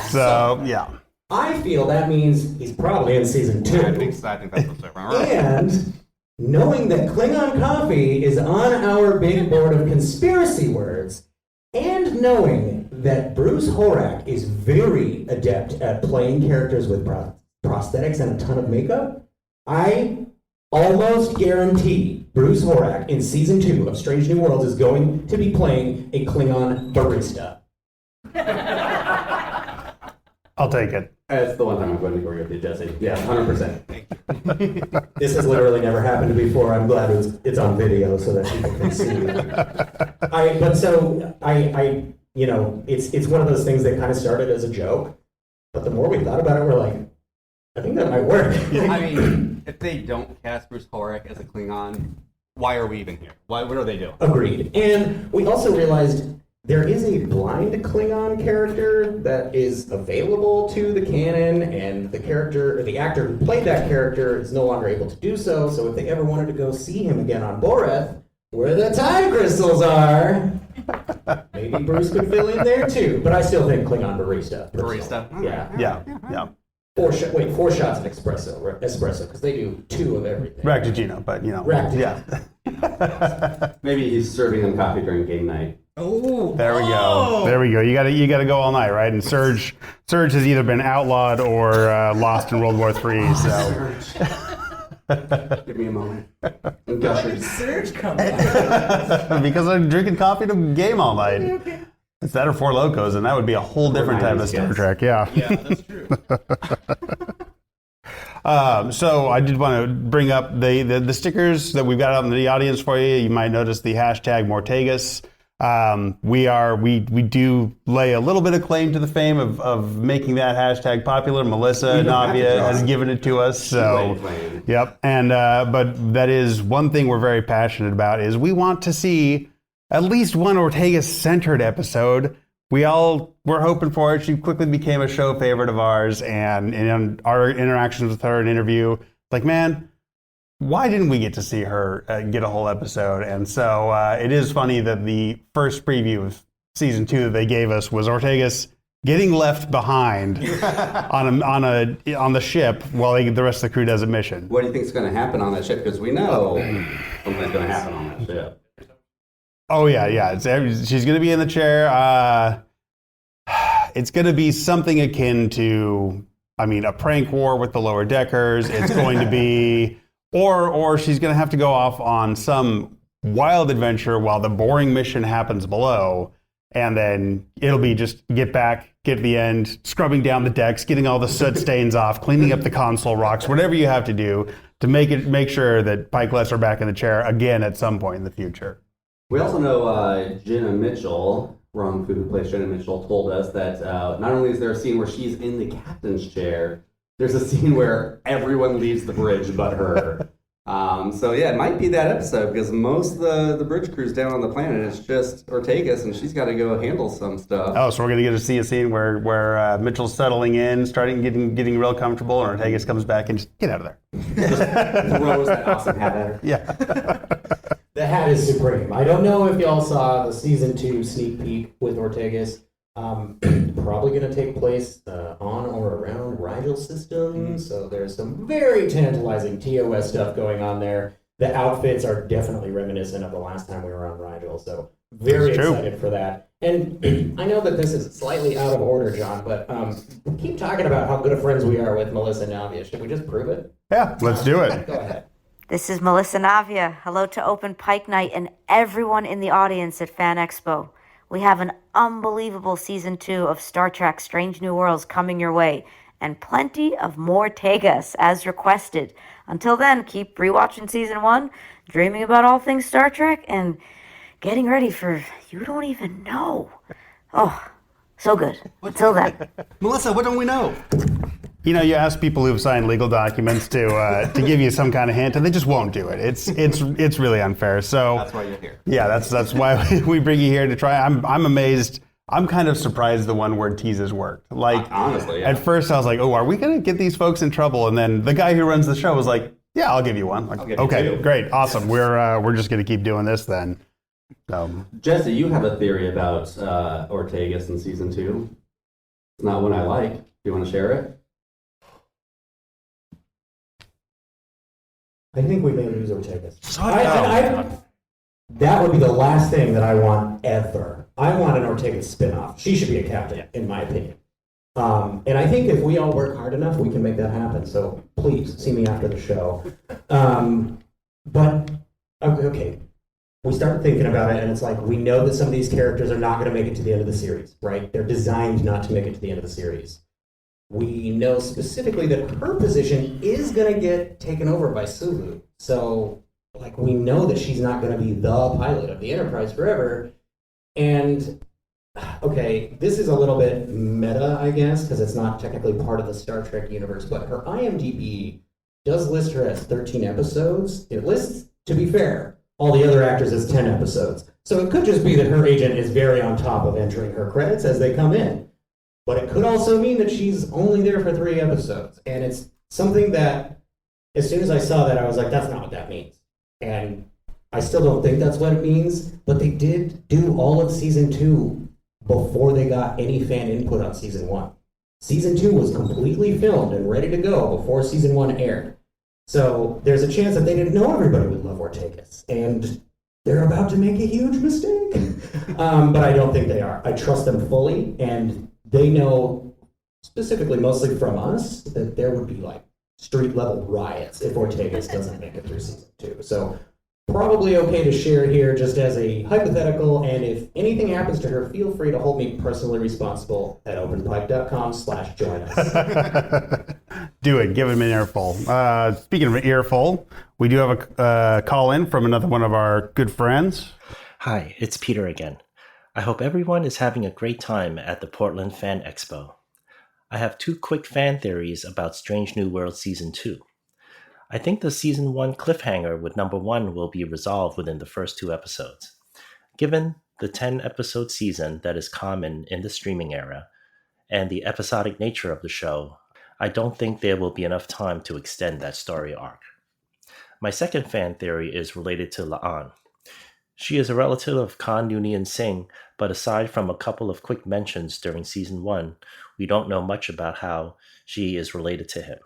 So, yeah. I feel that means he's probably in Season 2. I think that's what's right. And knowing that Klingon coffee is on our big board of conspiracy words, and knowing that Bruce Horak is very adept at playing characters with prosthetics and a ton of makeup, I almost guarantee Bruce Horak in season 2 of Strange New Worlds is going to be playing a Klingon barista. I'll take it. That's the one time I'm going to agree with you, Jesse. Yeah, 100%. This has literally never happened before. I'm glad it's on video so that people can see. You know, it's one of those things that kind of started as a joke, but the more we thought about it, we're like, I think that might work. I mean, if they don't cast Bruce Horak as a Klingon, why are we even here? What are they doing? Agreed. And we also realized there is a blind Klingon character that is available to the canon, and the actor who played that character is no longer able to do so. So if they ever wanted to go see him again on Boreth, where the time crystals are, maybe Bruce could fill in there too. But I still think Klingon barista. Barista? Yeah. 4 shots of espresso, because they do 2 of everything. Ractigino, but you know. Yeah. Maybe he's serving them coffee during game night. Oh, there we go. There we go. You got to go all night, right? And Surge has either been outlawed or lost in World War III. So. Give me a moment. Why did Surge come back? Because I'm drinking coffee to game all night. Okay. It's that or Four Locos, and that would be a whole different type of Star Trek. Yeah. Yeah, that's true. So I did want to bring up the stickers that we've got out in the audience for you. You might notice the hashtag Mortegas. We do lay a little bit of claim to the fame of making that hashtag popular. Melissa Navia has given it to us. So, yep. And but that is one thing we're very passionate about is we want to see at least one Ortega-centered episode. We're hoping for it. She quickly became a show favorite of ours, and in our interactions with her and interview, like, man, why didn't we get to see her get a whole episode? And so it is funny that the first preview of season 2 that they gave us was Ortegas getting left behind on the ship while the rest of the crew does a mission. What do you think is going to happen on that ship? Because we know something's going to happen on that ship. Oh, yeah. She's going to be in the chair. It's going to be something akin to, a prank war with the lower deckers. It's going to be, or she's going to have to go off on some wild adventure while the boring mission happens below. And then it'll be just get back, get to the end, scrubbing down the decks, getting all the soot stains off, cleaning up the console rocks, whatever you have to do to make sure that Pikelets are back in the chair again at some point in the future. We also know Jenna Mitchell, who plays Jenna Mitchell, told us that not only is there a scene where she's in the captain's chair, there's a scene where everyone leaves the bridge but her. So yeah, it might be that episode because most of the bridge crews down on the planet is just Ortegas, and she's got to go handle some stuff. Oh, so we're gonna get to see a scene where Mitchell's settling in, getting real comfortable, and Ortegas comes back and just get out of there. Just throws that awesome hat at her. Yeah. The hat is supreme. I don't know if y'all saw the season 2 sneak peek with Ortegas. Probably going to take place on or around Rigel system. So there's some very tantalizing TOS stuff going on there. The outfits are definitely reminiscent of the last time we were on Rigel. So very excited for that. And I know that this is slightly out of order, John, but keep talking about how good of friends we are with Melissa Navia. Should we just prove it? Yeah, let's do it. Go ahead. This is Melissa Navia. Hello to Open Pike Night and everyone in the audience at FanExPo. We have an unbelievable season 2 of Star Trek Strange New Worlds coming your way, and plenty of more Tegas as requested. Until then, keep rewatching season 1, dreaming about all things Star Trek, and getting ready for you don't even know. Oh, so good. Until then. Melissa, what don't we know? You ask people who've signed legal documents to give you some kind of hint, and they just won't do it. It's really unfair. So that's why you're here. Yeah, that's why we bring you here to try. I'm amazed. I'm kind of surprised the one-word teases worked. Like, honestly, yeah. At first I was like, oh, are we going to get these folks in trouble? And then the guy who runs the show was like, yeah, I'll give you one. Like, okay, great, awesome. We're just going to keep doing this then. So, Jesse, you have a theory about Ortegas in season 2. It's not one I like. Do you want to share it? I think we may lose Ortegas. That would be the last thing that I want ever. I want an Ortegas spinoff. She should be a captain, in my opinion. And I think if we all work hard enough, we can make that happen. So please see me after the show. But okay, we start thinking about it, and it's like we know that some of these characters are not going to make it to the end of the series, right? They're designed not to make it to the end of the series. We know specifically that her position is going to get taken over by Sulu. So, like, we know that she's not going to be the pilot of the Enterprise forever. And, okay, this is a little bit meta, I guess, because it's not technically part of the Star Trek universe, but her IMDb does list her as 13 episodes. It lists, to be fair, all the other actors as 10 episodes. So it could just be that her agent is very on top of entering her credits as they come in. But it could also mean that she's only there for 3 episodes. And it's something that, as soon as I saw that, I was like, that's not what that means. And I still don't think that's what it means, but they did do all of season 2 before they got any fan input on season 1. Season 2 was completely filmed and ready to go before season 1 aired. So there's a chance that they didn't know everybody would love Ortegas. And they're about to make a huge mistake. But I don't think they are. I trust them fully, and they know, specifically mostly from us, that there would be like street level riots if Ortegas doesn't make it through season 2. So probably okay to share here just as a hypothetical, and if anything happens to her, feel free to hold me personally responsible at openpike.com/join us. Do it. Give him an earful. Speaking of an earful, we do have a call in from another one of our good friends. Hi, it's Peter again. I hope everyone is having a great time at the Portland FanExPo. I have 2 quick fan theories about Strange New World Season 2. I think the Season 1 cliffhanger with number 1 will be resolved within the first 2 episodes. Given the 10-episode season that is common in the streaming era, and the episodic nature of the show, I don't think there will be enough time to extend that story arc. My second fan theory is related to La'an. She is a relative of Khan Noonien Singh, but aside from a couple of quick mentions during Season 1, we don't know much about how she is related to him.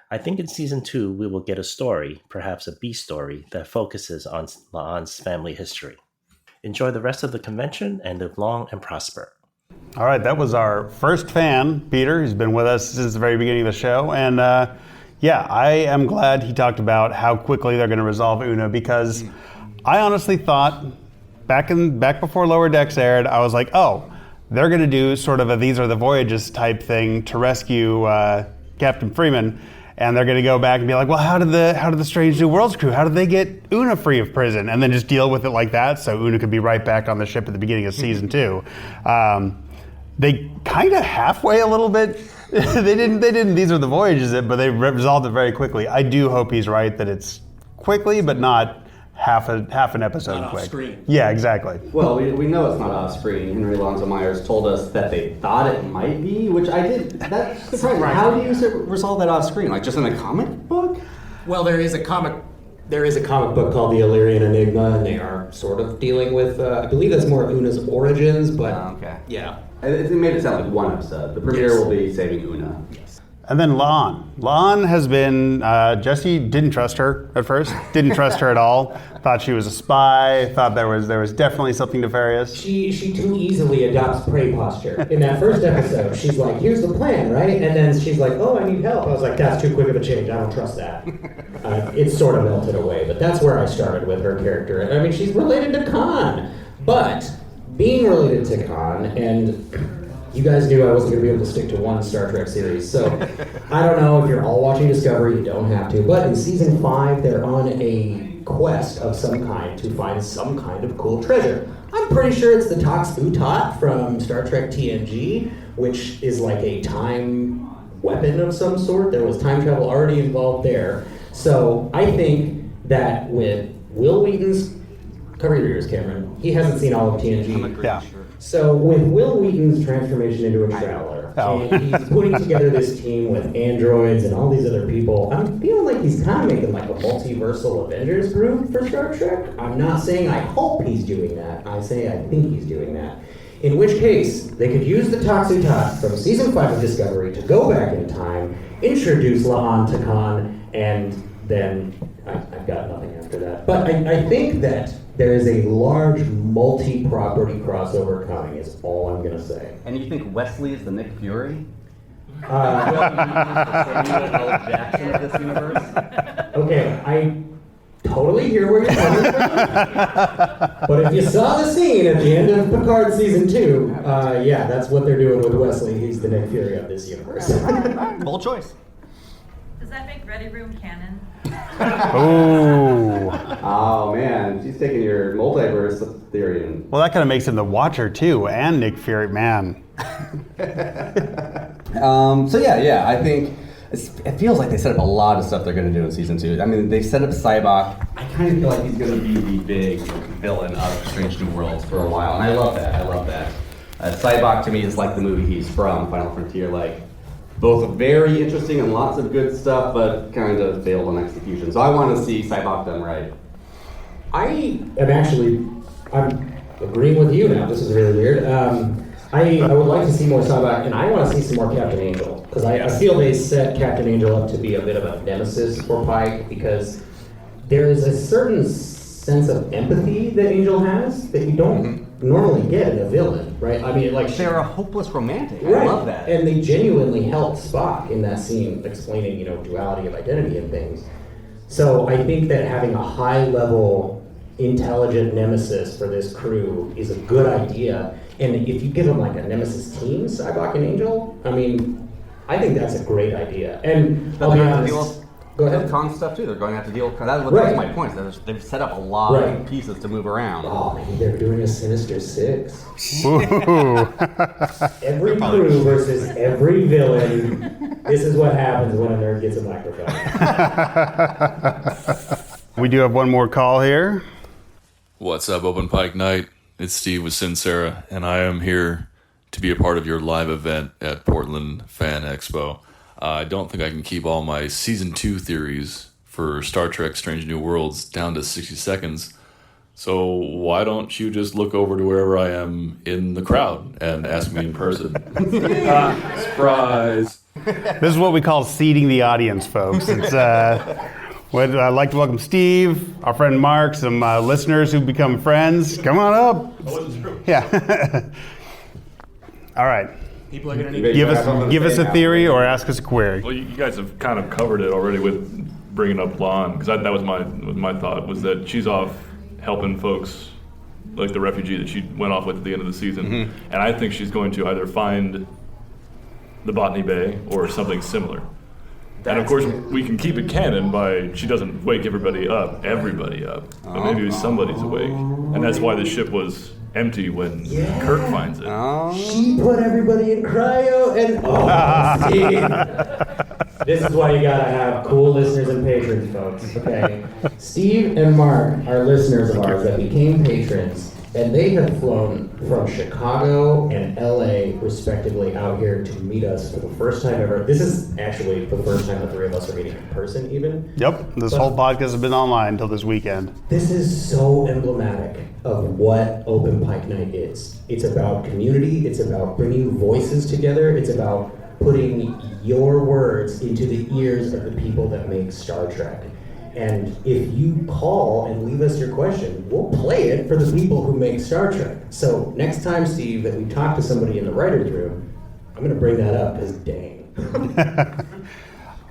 I think in Season 2 we will get a story, perhaps a B story, that focuses on La'an's family history. Enjoy the rest of the convention and live long and prosper. All right, that was our first fan, Peter. He's been with us since the very beginning of the show. And I am glad he talked about how quickly they're going to resolve Una, because I honestly thought back before Lower Decks aired, I was like, oh, they're going to do sort of a These Are the Voyages type thing to rescue Captain Freeman. And they're going to go back and be like, well, how did the Strange New Worlds crew, how did they get Una free of prison? And then just deal with it like that, so Una could be right back on the ship at the beginning of season 2. They kind of halfway a little bit. they didn't. These are the Voyages, but they resolved it very quickly. I do hope he's right that it's quickly, but not half an episode not quick. Off screen. Yeah, exactly. Well, we know it's not off screen. Henry Alonso Myers told us that they thought it might be, which I did. That's surprising. Right. How do you resolve that off screen? Like just in a comic book? Well, there is a comic book called The Illyrian Enigma, and they are sort of dealing with, I believe that's more Una's origins, but okay. Yeah. It made it sound like one episode. The premiere will be saving Una. Yes. And then La'an. La'an has been, Jesse didn't trust her at first. Didn't trust her at all. Thought she was a spy. Thought there was definitely something nefarious. She too easily adopts prey posture. In that first episode, she's like, here's the plan, right? And then she's like, oh, I need help. I was like, that's too quick of a change. I don't trust that. It sort of melted away, but that's where I started with her character. I mean, she's related to Khan, but being related to Khan, and you guys knew I wasn't going to be able to stick to one Star Trek series, so I don't know if you're all watching Discovery, you don't have to, but in season 5, they're on a quest of some kind to find some kind of cool treasure. I'm pretty sure it's the Tox Utot from Star Trek TNG, which is like a time weapon of some sort. There was time travel already involved there. So I think that with Will Wheaton's, cover your ears, Cameron, he hasn't seen all of TNG. Yeah. So with Will Wheaton's transformation into a traveler, and he's putting together this team with androids and all these other people, I'm feeling like he's kind of making like a multiversal Avengers group for Star Trek. I'm not saying I hope he's doing that. I say I think he's doing that. In which case, they could use the Toxutot from season 5 of Discovery to go back in time, introduce La'an to Khan, and then I've got nothing after that. But I think that there is a large multi-property crossover coming, is all I'm going to say. And you think Wesley is the Nick Fury? Samuel L. Jackson of this universe? Okay, I totally hear where you're coming from. But if you saw the scene at the end of Picard Season 2, yeah, that's what they're doing with Wesley. He's the Nick Fury of this universe. Bold choice. Does that make Ready Room canon? Oh man, she's taking your multiverse theory and... Well, that kind of makes him the Watcher too, and Nick Fury, man. So yeah, I think it feels like they set up a lot of stuff they're going to do in Season 2. I mean, they set up Cybok. I kind of feel like he's going to be the big villain of Strange New Worlds for a while, and I love that. Cybok to me is like the movie he's from, Final Frontier, like both very interesting and lots of good stuff, but kind of failed on execution. So I want to see Cybok done right. I'm agreeing with you now. This is really weird. I would like to see more Cybok, and I want to see some more Captain Angel, because I feel they set Captain Angel up to be a bit of a nemesis for Pike, because there is a certain sense of empathy that Angel has that you don't normally get in a villain, right? I mean, like they're a hopeless romantic. Right. I love that. And they genuinely helped Spock in that scene, explaining, duality of identity and things. So I think that having a high-level, intelligent nemesis for this crew is a good idea. And if you give them like a nemesis team, Cybok and Angel, I mean, I think that's a great idea. And I'll be honest. Go ahead. Con stuff too. They're going to have to deal with. That was my point. They've set up a lot of pieces to move around. Oh, maybe they're doing a Sinister Six. Every crew versus every villain. This is what happens when a nerd gets a microphone. We do have one more call here. What's up, Open Pike Night? It's Steve with Sincera, and I am here to be a part of your live event at Portland FanExPo. I don't think I can keep all my Season 2 theories for Star Trek Strange New Worlds down to 60 seconds, so why don't you just look over to wherever I am in the crowd and ask me in person? Surprise! This is what we call seeding the audience, folks. It's I'd like to welcome Steve, our friend Mark, some listeners who've become friends. Come on up. That wasn't true. Yeah. All right. People are going to need give us a theory or ask us a query. Well, you guys have kind of covered it already with bringing up Lon, because that was my thought, was that she's off helping folks like the refugee that she went off with at the end of the season, and I think she's going to either find the Botany Bay or something similar. And of course, we can keep it canon by she doesn't wake everybody up, but maybe somebody's awake, and that's why the ship was empty when Kirk finds it. She put everybody in cryo and Steve. This is why you gotta have cool listeners and patrons, folks. Okay, Steve and Mark are listeners of ours that became patrons, and they have flown from Chicago and LA respectively out here to meet us for the first time ever. This is actually the first time the three of us are meeting in person, even. Yep, this whole podcast has been online until this weekend. This is so emblematic of what Open Pike Night is. It's about community, it's about bringing voices together, it's about putting your words into the ears of the people that make Star Trek. And if you call and leave us your question, we'll play it for the people who make Star Trek. So next time, Steve, that we talk to somebody in the writer's room, I'm going to bring that up, because dang.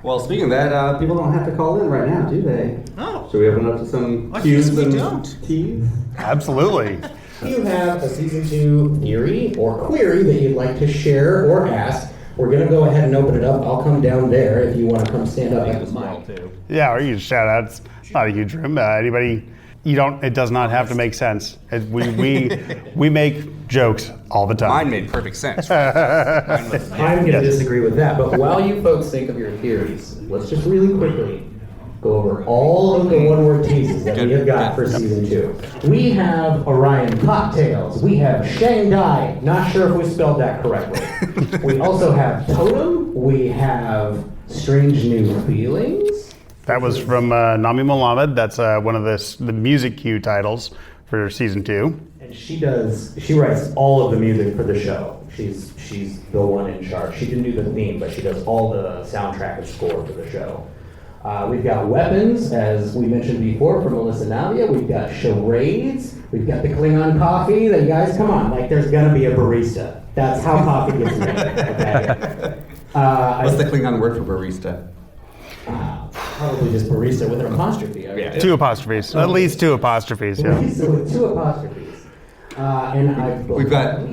Well, speaking of that, people don't have to call in right now, do they? Oh. Should we open up to some cues and teas? Absolutely. If you have a Season 2 theory or query that you'd like to share or ask, we're going to go ahead and open it up. I'll come down there if you want to come stand up at the mic. Yeah, or you can shout out. It's not a huge room. Anybody, it does not have to make sense. We make jokes all the time. Mine made perfect sense. I'm going to disagree with that. But while you folks think of your theories, let's just really quickly go over all of the one-word teases that we have got for Season 2. We have Orion Cocktails. We have Shanghai. Not sure if we spelled that correctly. We also have Totem. We have Strange New Feelings. That was from Nami Mohammed. That's one of the music cue titles for Season 2. And she writes all of the music for the show. She's the one in charge. She didn't do the theme, but she does all the soundtrack and score for the show. We've got weapons, as we mentioned before, from Melissa Navia. We've got charades. We've got the Klingon coffee. You guys, come on. Like, there's going to be a barista. That's how coffee gets made, okay? What's the Klingon word for barista? Probably just barista with an apostrophe. Yeah. 2 apostrophes. At least 2 apostrophes, yeah. Barista with 2 apostrophes. And I We've got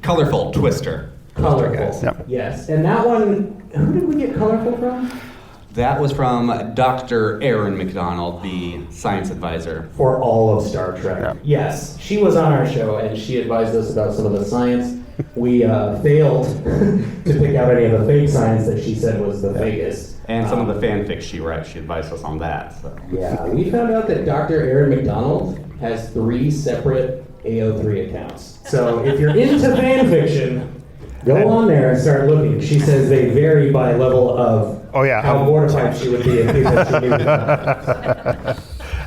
colorful Twister. Colorful, Yep. yes. And that one, who did we get colorful from? That was from Dr. Erin McDonald, the science advisor. For all of Star Trek. Yeah. Yes, she was on our show and she advised us about some of the science. We failed to pick out any of the fake science that she said was the fakest. And some of the fanfics she writes, she advised us on that. So. Yeah, we found out that Dr. Erin McDonald has 3 separate AO3 accounts. So if you're into fan fiction, go on there and start looking. She says they vary by level of how mortified she would be if people she knew.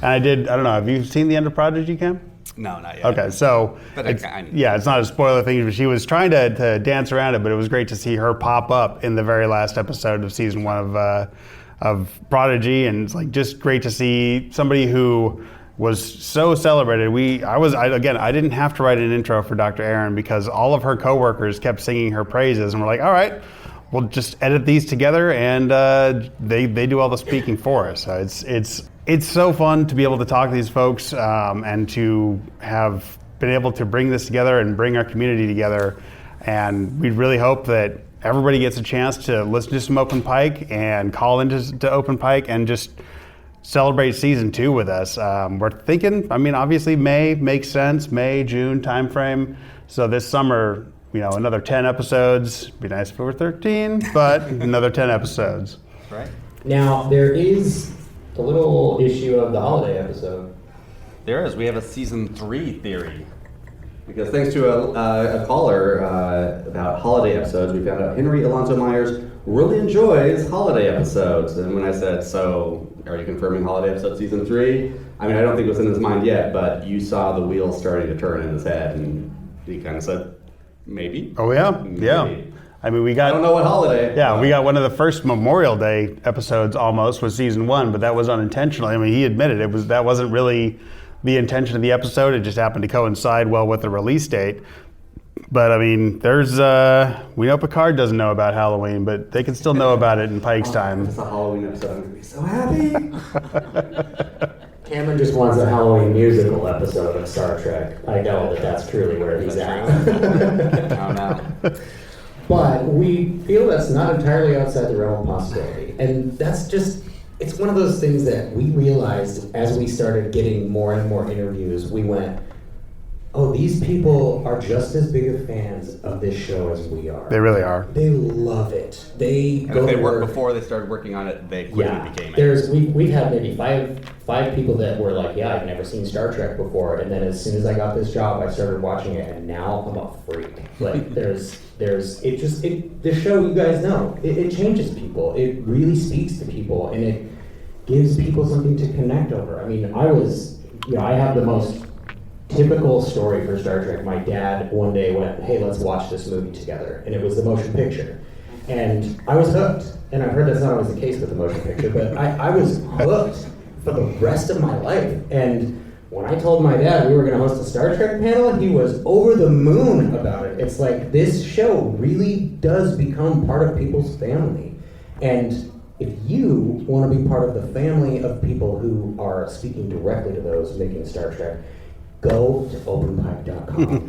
And I don't know, have you seen the end of Prodigy, Cam? No, not yet. Okay, so But yeah, it's not a spoiler thing, but she was trying to dance around it, but it was great to see her pop up in the very last episode of season 1 of Prodigy, and it's like just great to see somebody who was so celebrated. I didn't have to write an intro for Dr. Erin because all of her coworkers kept singing her praises, and we're like, all right, we'll just edit these together, and they do all the speaking for us. So it's so fun to be able to talk to these folks and to have been able to bring this together and bring our community together. And we really hope that everybody gets a chance to listen to some Open Pike and call into Open Pike and just celebrate season 2 with us. We're thinking, obviously May makes sense, May, June timeframe. So this summer, another 10 episodes. Be nice if it were 13, but another 10 episodes. Right. Now, there is a little issue of the holiday episode. There is. We have a season 3 theory. Because thanks to a caller about holiday episodes, we found out Henry Alonso Myers really enjoys holiday episodes. And when I said, so are you confirming holiday episode season 3? I don't think it was in his mind yet, but you saw the wheels starting to turn in his head, and he kind of said, maybe. Oh yeah, maybe. yeah. We got. I don't know what holiday. Yeah, we got one of the first Memorial Day episodes almost was season 1, but that was unintentional. He admitted that wasn't really the intention of the episode. It just happened to coincide well with the release date. But there's we know Picard doesn't know about Halloween, but they can still know about it in Pike's time. It's a Halloween episode. I'm gonna be so happy. Cameron just wants a Halloween musical episode of Star Trek. I know that's truly where he's at. Oh no. But we feel that's not entirely outside the realm of possibility. And that's just, it's one of those things that we realized as we started getting more and more interviews, we went, oh, these people are just as big of fans of this show as we are. They really are. They love it. And if they worked before they started working on it, they quickly became it. We've had maybe five people that were like, yeah, I've never seen Star Trek before, and then as soon as I got this job, I started watching it, and now I'm a freak. Like this show, you guys know, it changes people. It really speaks to people, and it gives people something to connect over. I have the most typical story for Star Trek. My dad one day went, hey, let's watch this movie together, and it was the motion picture. And I was hooked, and I've heard that's not always the case with the motion picture, but I was hooked for the rest of my life. And when I told my dad we were going to host a Star Trek panel, he was over the moon about it. It's like this show really does become part of people's family. And if you want to be part of the family of people who are speaking directly to those making Star Trek, go to openpike.com.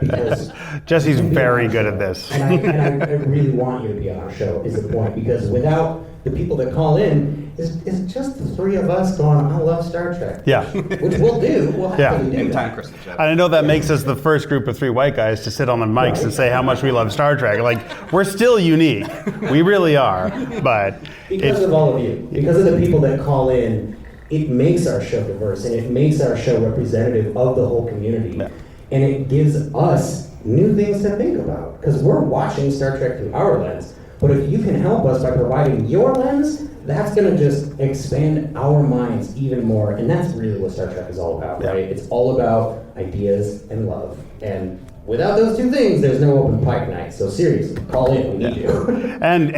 Because Jesse's very good at this. And I really want you to be on our show, is the point. Because without the people that call in, it's just the 3 of us going, I love Star Trek. Yeah. Which we'll do. We'll happily do In that. time, Kristen. And I know that makes us the first group of 3 white guys to sit on the mics and say how much we love Star Trek. Like, we're still unique. We really are. But because of all of you, because of the people that call in, it makes our show diverse, and it makes our show representative of the whole community. Yeah. And it gives us new things to think about, because we're watching Star Trek through our lens. But if you can help us by providing your lens, that's going to just expand our minds even more. And that's really what Star Trek is all about, right? It's all about ideas and love. And without those 2 things, there's no Open Pike Night. So seriously, call in. We need you. And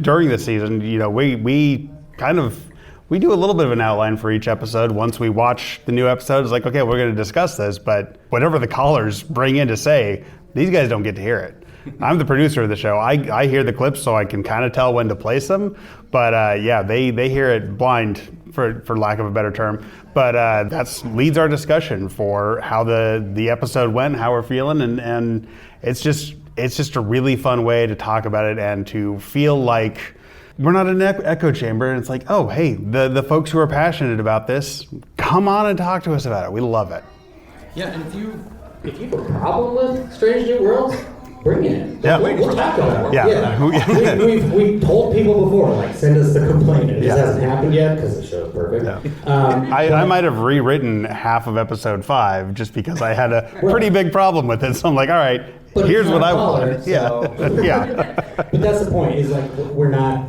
during the season, we we do a little bit of an outline for each episode. Once we watch the new episode, it's like, okay, we're going to discuss this, but whatever the callers bring in to say, these guys don't get to hear it. I'm the producer of the show. I hear the clips, so I can kind of tell when to place them. But yeah, they hear it blind, for lack of a better term. But that's leads our discussion for how the episode went, how we're feeling, and it's just a really fun way to talk about it and to feel like we're not in an echo chamber. And it's like, oh, hey, the folks who are passionate about this, come on and talk to us about it. We love it. Yeah, and if you have a problem with Strange New Worlds, bring it in. Yeah. We'll talk about it. Yeah. We've told people before, like, send us the complaint. It just hasn't happened yet because the show's perfect. Yeah. I might have rewritten half of episode 5 just because I had a pretty big problem with it. So I'm like, all right, here's what I want. So. Yeah. But that's the point. Is like we're not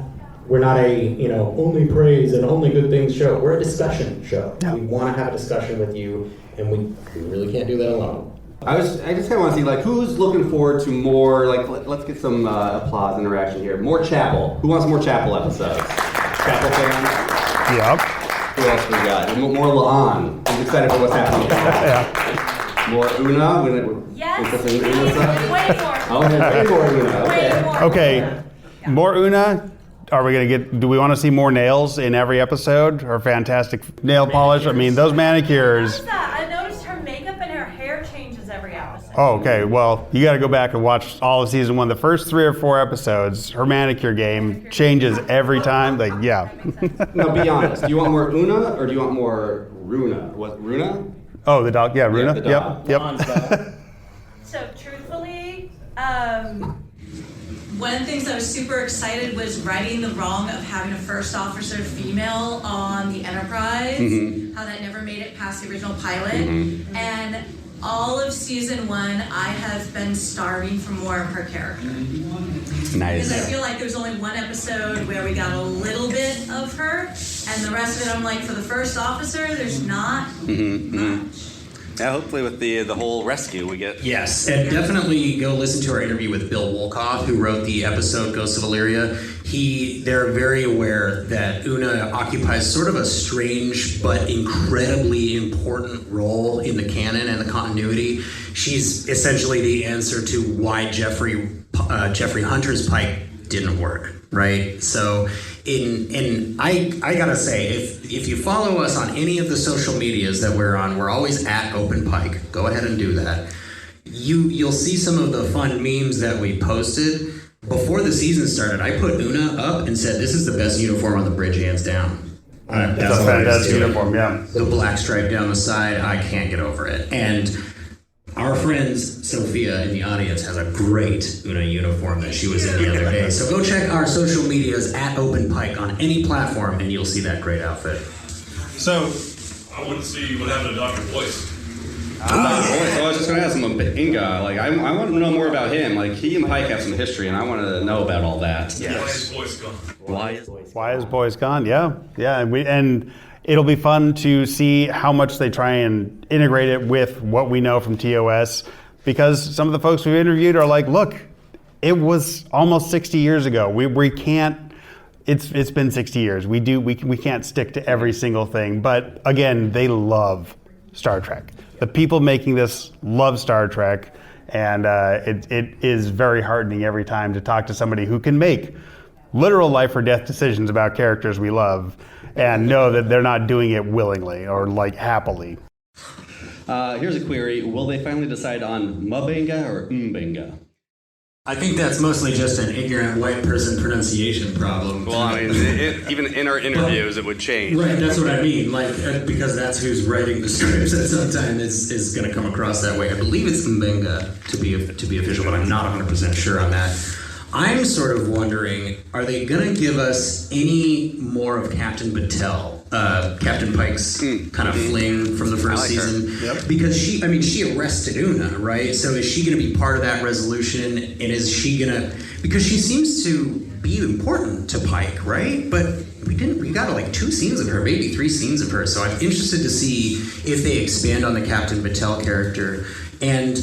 a only praise and only good things show. We're a discussion show. Yeah. We want to have a discussion with you, and we really can't do that alone. I just kind of want to see, like, who's looking forward to more, like, let's get some applause interaction here. More Chapel. Who wants more Chapel episodes? Chapel fans? Yep. Who else we got? More La'an. I'm excited for what's happening. Yeah. More Una? Yes. Way more Una. Okay. More Una. Are we going to do we want to see more nails in every episode? Or fantastic nail polish? I mean, those manicures. I noticed her makeup and her hair changes every episode. Oh, okay. Well, you got to go back and watch all of season 1. The first 3 or 4 episodes, her manicure game changes every time. Like, yeah. Now, be honest. Do you want more Una or do you want more Runa? What, Runa? Oh, the dog. Yeah, Runa. Yeah, the dog. Yep. So, truthfully, one of the things I was super excited was righting the wrong of having a first officer female on the Enterprise, how that never made it past the original pilot. And all of season 1, I have been starving for more of her character. Nice. Because I feel like there's only one episode where we got a little bit of her, and the rest of it I'm like, for the first officer, there's not much. Yeah, hopefully with the whole rescue we get. Yes, and definitely go listen to our interview with Bill Wolkoff, who wrote the episode Ghosts of Illyria. They're very aware that Una occupies sort of a strange but incredibly important role in the canon and the continuity. She's essentially the answer to why Jeffrey Hunter's Pike didn't work, right? So I gotta say, if you follow us on any of the social medias that we're on, we're always at Open Pike. Go ahead and do that. You'll see some of the fun memes that we posted. Before the season started, I put Una up and said, this is the best uniform on the bridge, hands down. That's a fantastic uniform, yeah. The black stripe down the side, I can't get over it. And our friend Sophia in the audience has a great Una uniform that she was in the other day. So go check our social medias at Open Pike on any platform and you'll see that great outfit. So, I want to see what happened to Dr. Boyce. So I was just going to ask him about Inga. Like, I want to know more about him. Like, he and Pike have some history, and I want to know about all that. Yes. Why is Boyce gone? Why is Boyce gone? Yeah. And it'll be fun to see how much they try and integrate it with what we know from TOS, because some of the folks we've interviewed are like, look, it was almost 60 years ago. We can't. It's been 60 years. We can't stick to every single thing. But again, they love Star Trek. The people making this love Star Trek, and it is very heartening every time to talk to somebody who can make literal life or death decisions about characters we love and know that they're not doing it willingly or like happily. Here's a query. Will they finally decide on Mbenga or Mbenga? I think that's mostly just an ignorant white person pronunciation problem. Well, I mean, even in our interviews, it would change. Right, that's what I mean. Like, because that's who's writing the scripts, and sometimes is going to come across that way. I believe it's Mbenga to be official, but I'm not 100% sure on that. I'm sort of wondering, are they going to give us any more of Captain Battelle? Captain Pike's kind of fling from the first season. Yep. Because she arrested Una, right? So is she going to be part of that resolution? And is she going to, because she seems to be important to Pike, right? But we got like 2 scenes of her, maybe 3 scenes of her. So I'm interested to see if they expand on the Captain Battelle character. And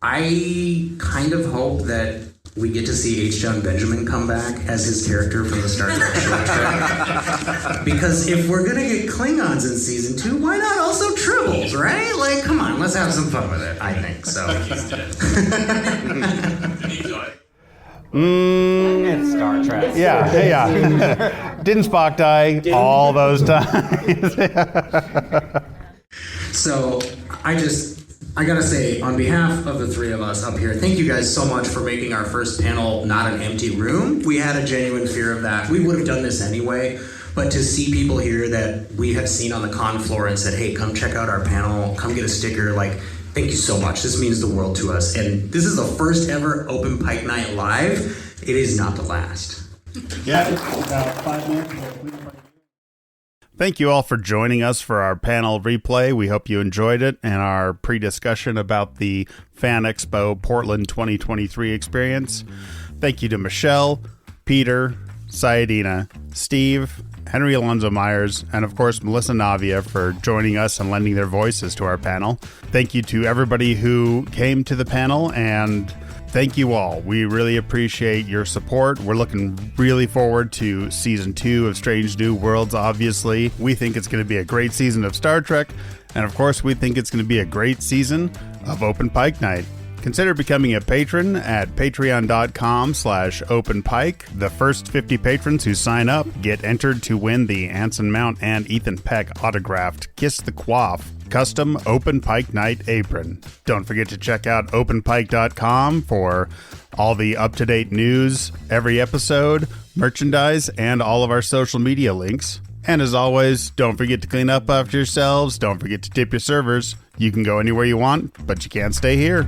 I kind of hope that we get to see H. John Benjamin come back as his character from the Star Trek short trek. Because if we're gonna get Klingons in season 2, why not also Tribbles, right? Like, come on, let's have some fun with it. I think so. It's Star Trek. Yeah. Didn't Spock die all those times? So I gotta say, on behalf of the three of us up here, thank you guys so much for making our first panel not an empty room. We had a genuine fear of that. We would have done this anyway, but to see people here that we have seen on the con floor and said, hey, come check out our panel, come get a sticker, like, thank you so much. This means the world to us. And this is the first ever Open Pike Night live. It is not the last. Yeah, about 5 minutes. Thank you all for joining us for our panel replay. We hope you enjoyed it and our pre-discussion about the FanExPo Portland 2023 experience. Thank you to Michelle, Peter, Sayadina, Steve, Henry Alonso Myers, and of course Melissa Navia for joining us and lending their voices to our panel. Thank you to everybody who came to the panel, and thank you all. We really appreciate your support. We're looking really forward to season 2 of Strange New Worlds, obviously. We think it's going to be a great season of Star Trek, and of course we think it's going to be a great season of Open Pike Night. Consider becoming a patron at patreon.com/openpike. The first 50 patrons who sign up get entered to win the Anson Mount and Ethan Peck autographed Kiss the Quaff custom Open Pike Night apron. Don't forget to check out openpike.com for all the up-to-date news, every episode, merchandise, and all of our social media links. And as always, don't forget to clean up after yourselves. Don't forget to tip your servers. You can go anywhere you want, but you can't stay here.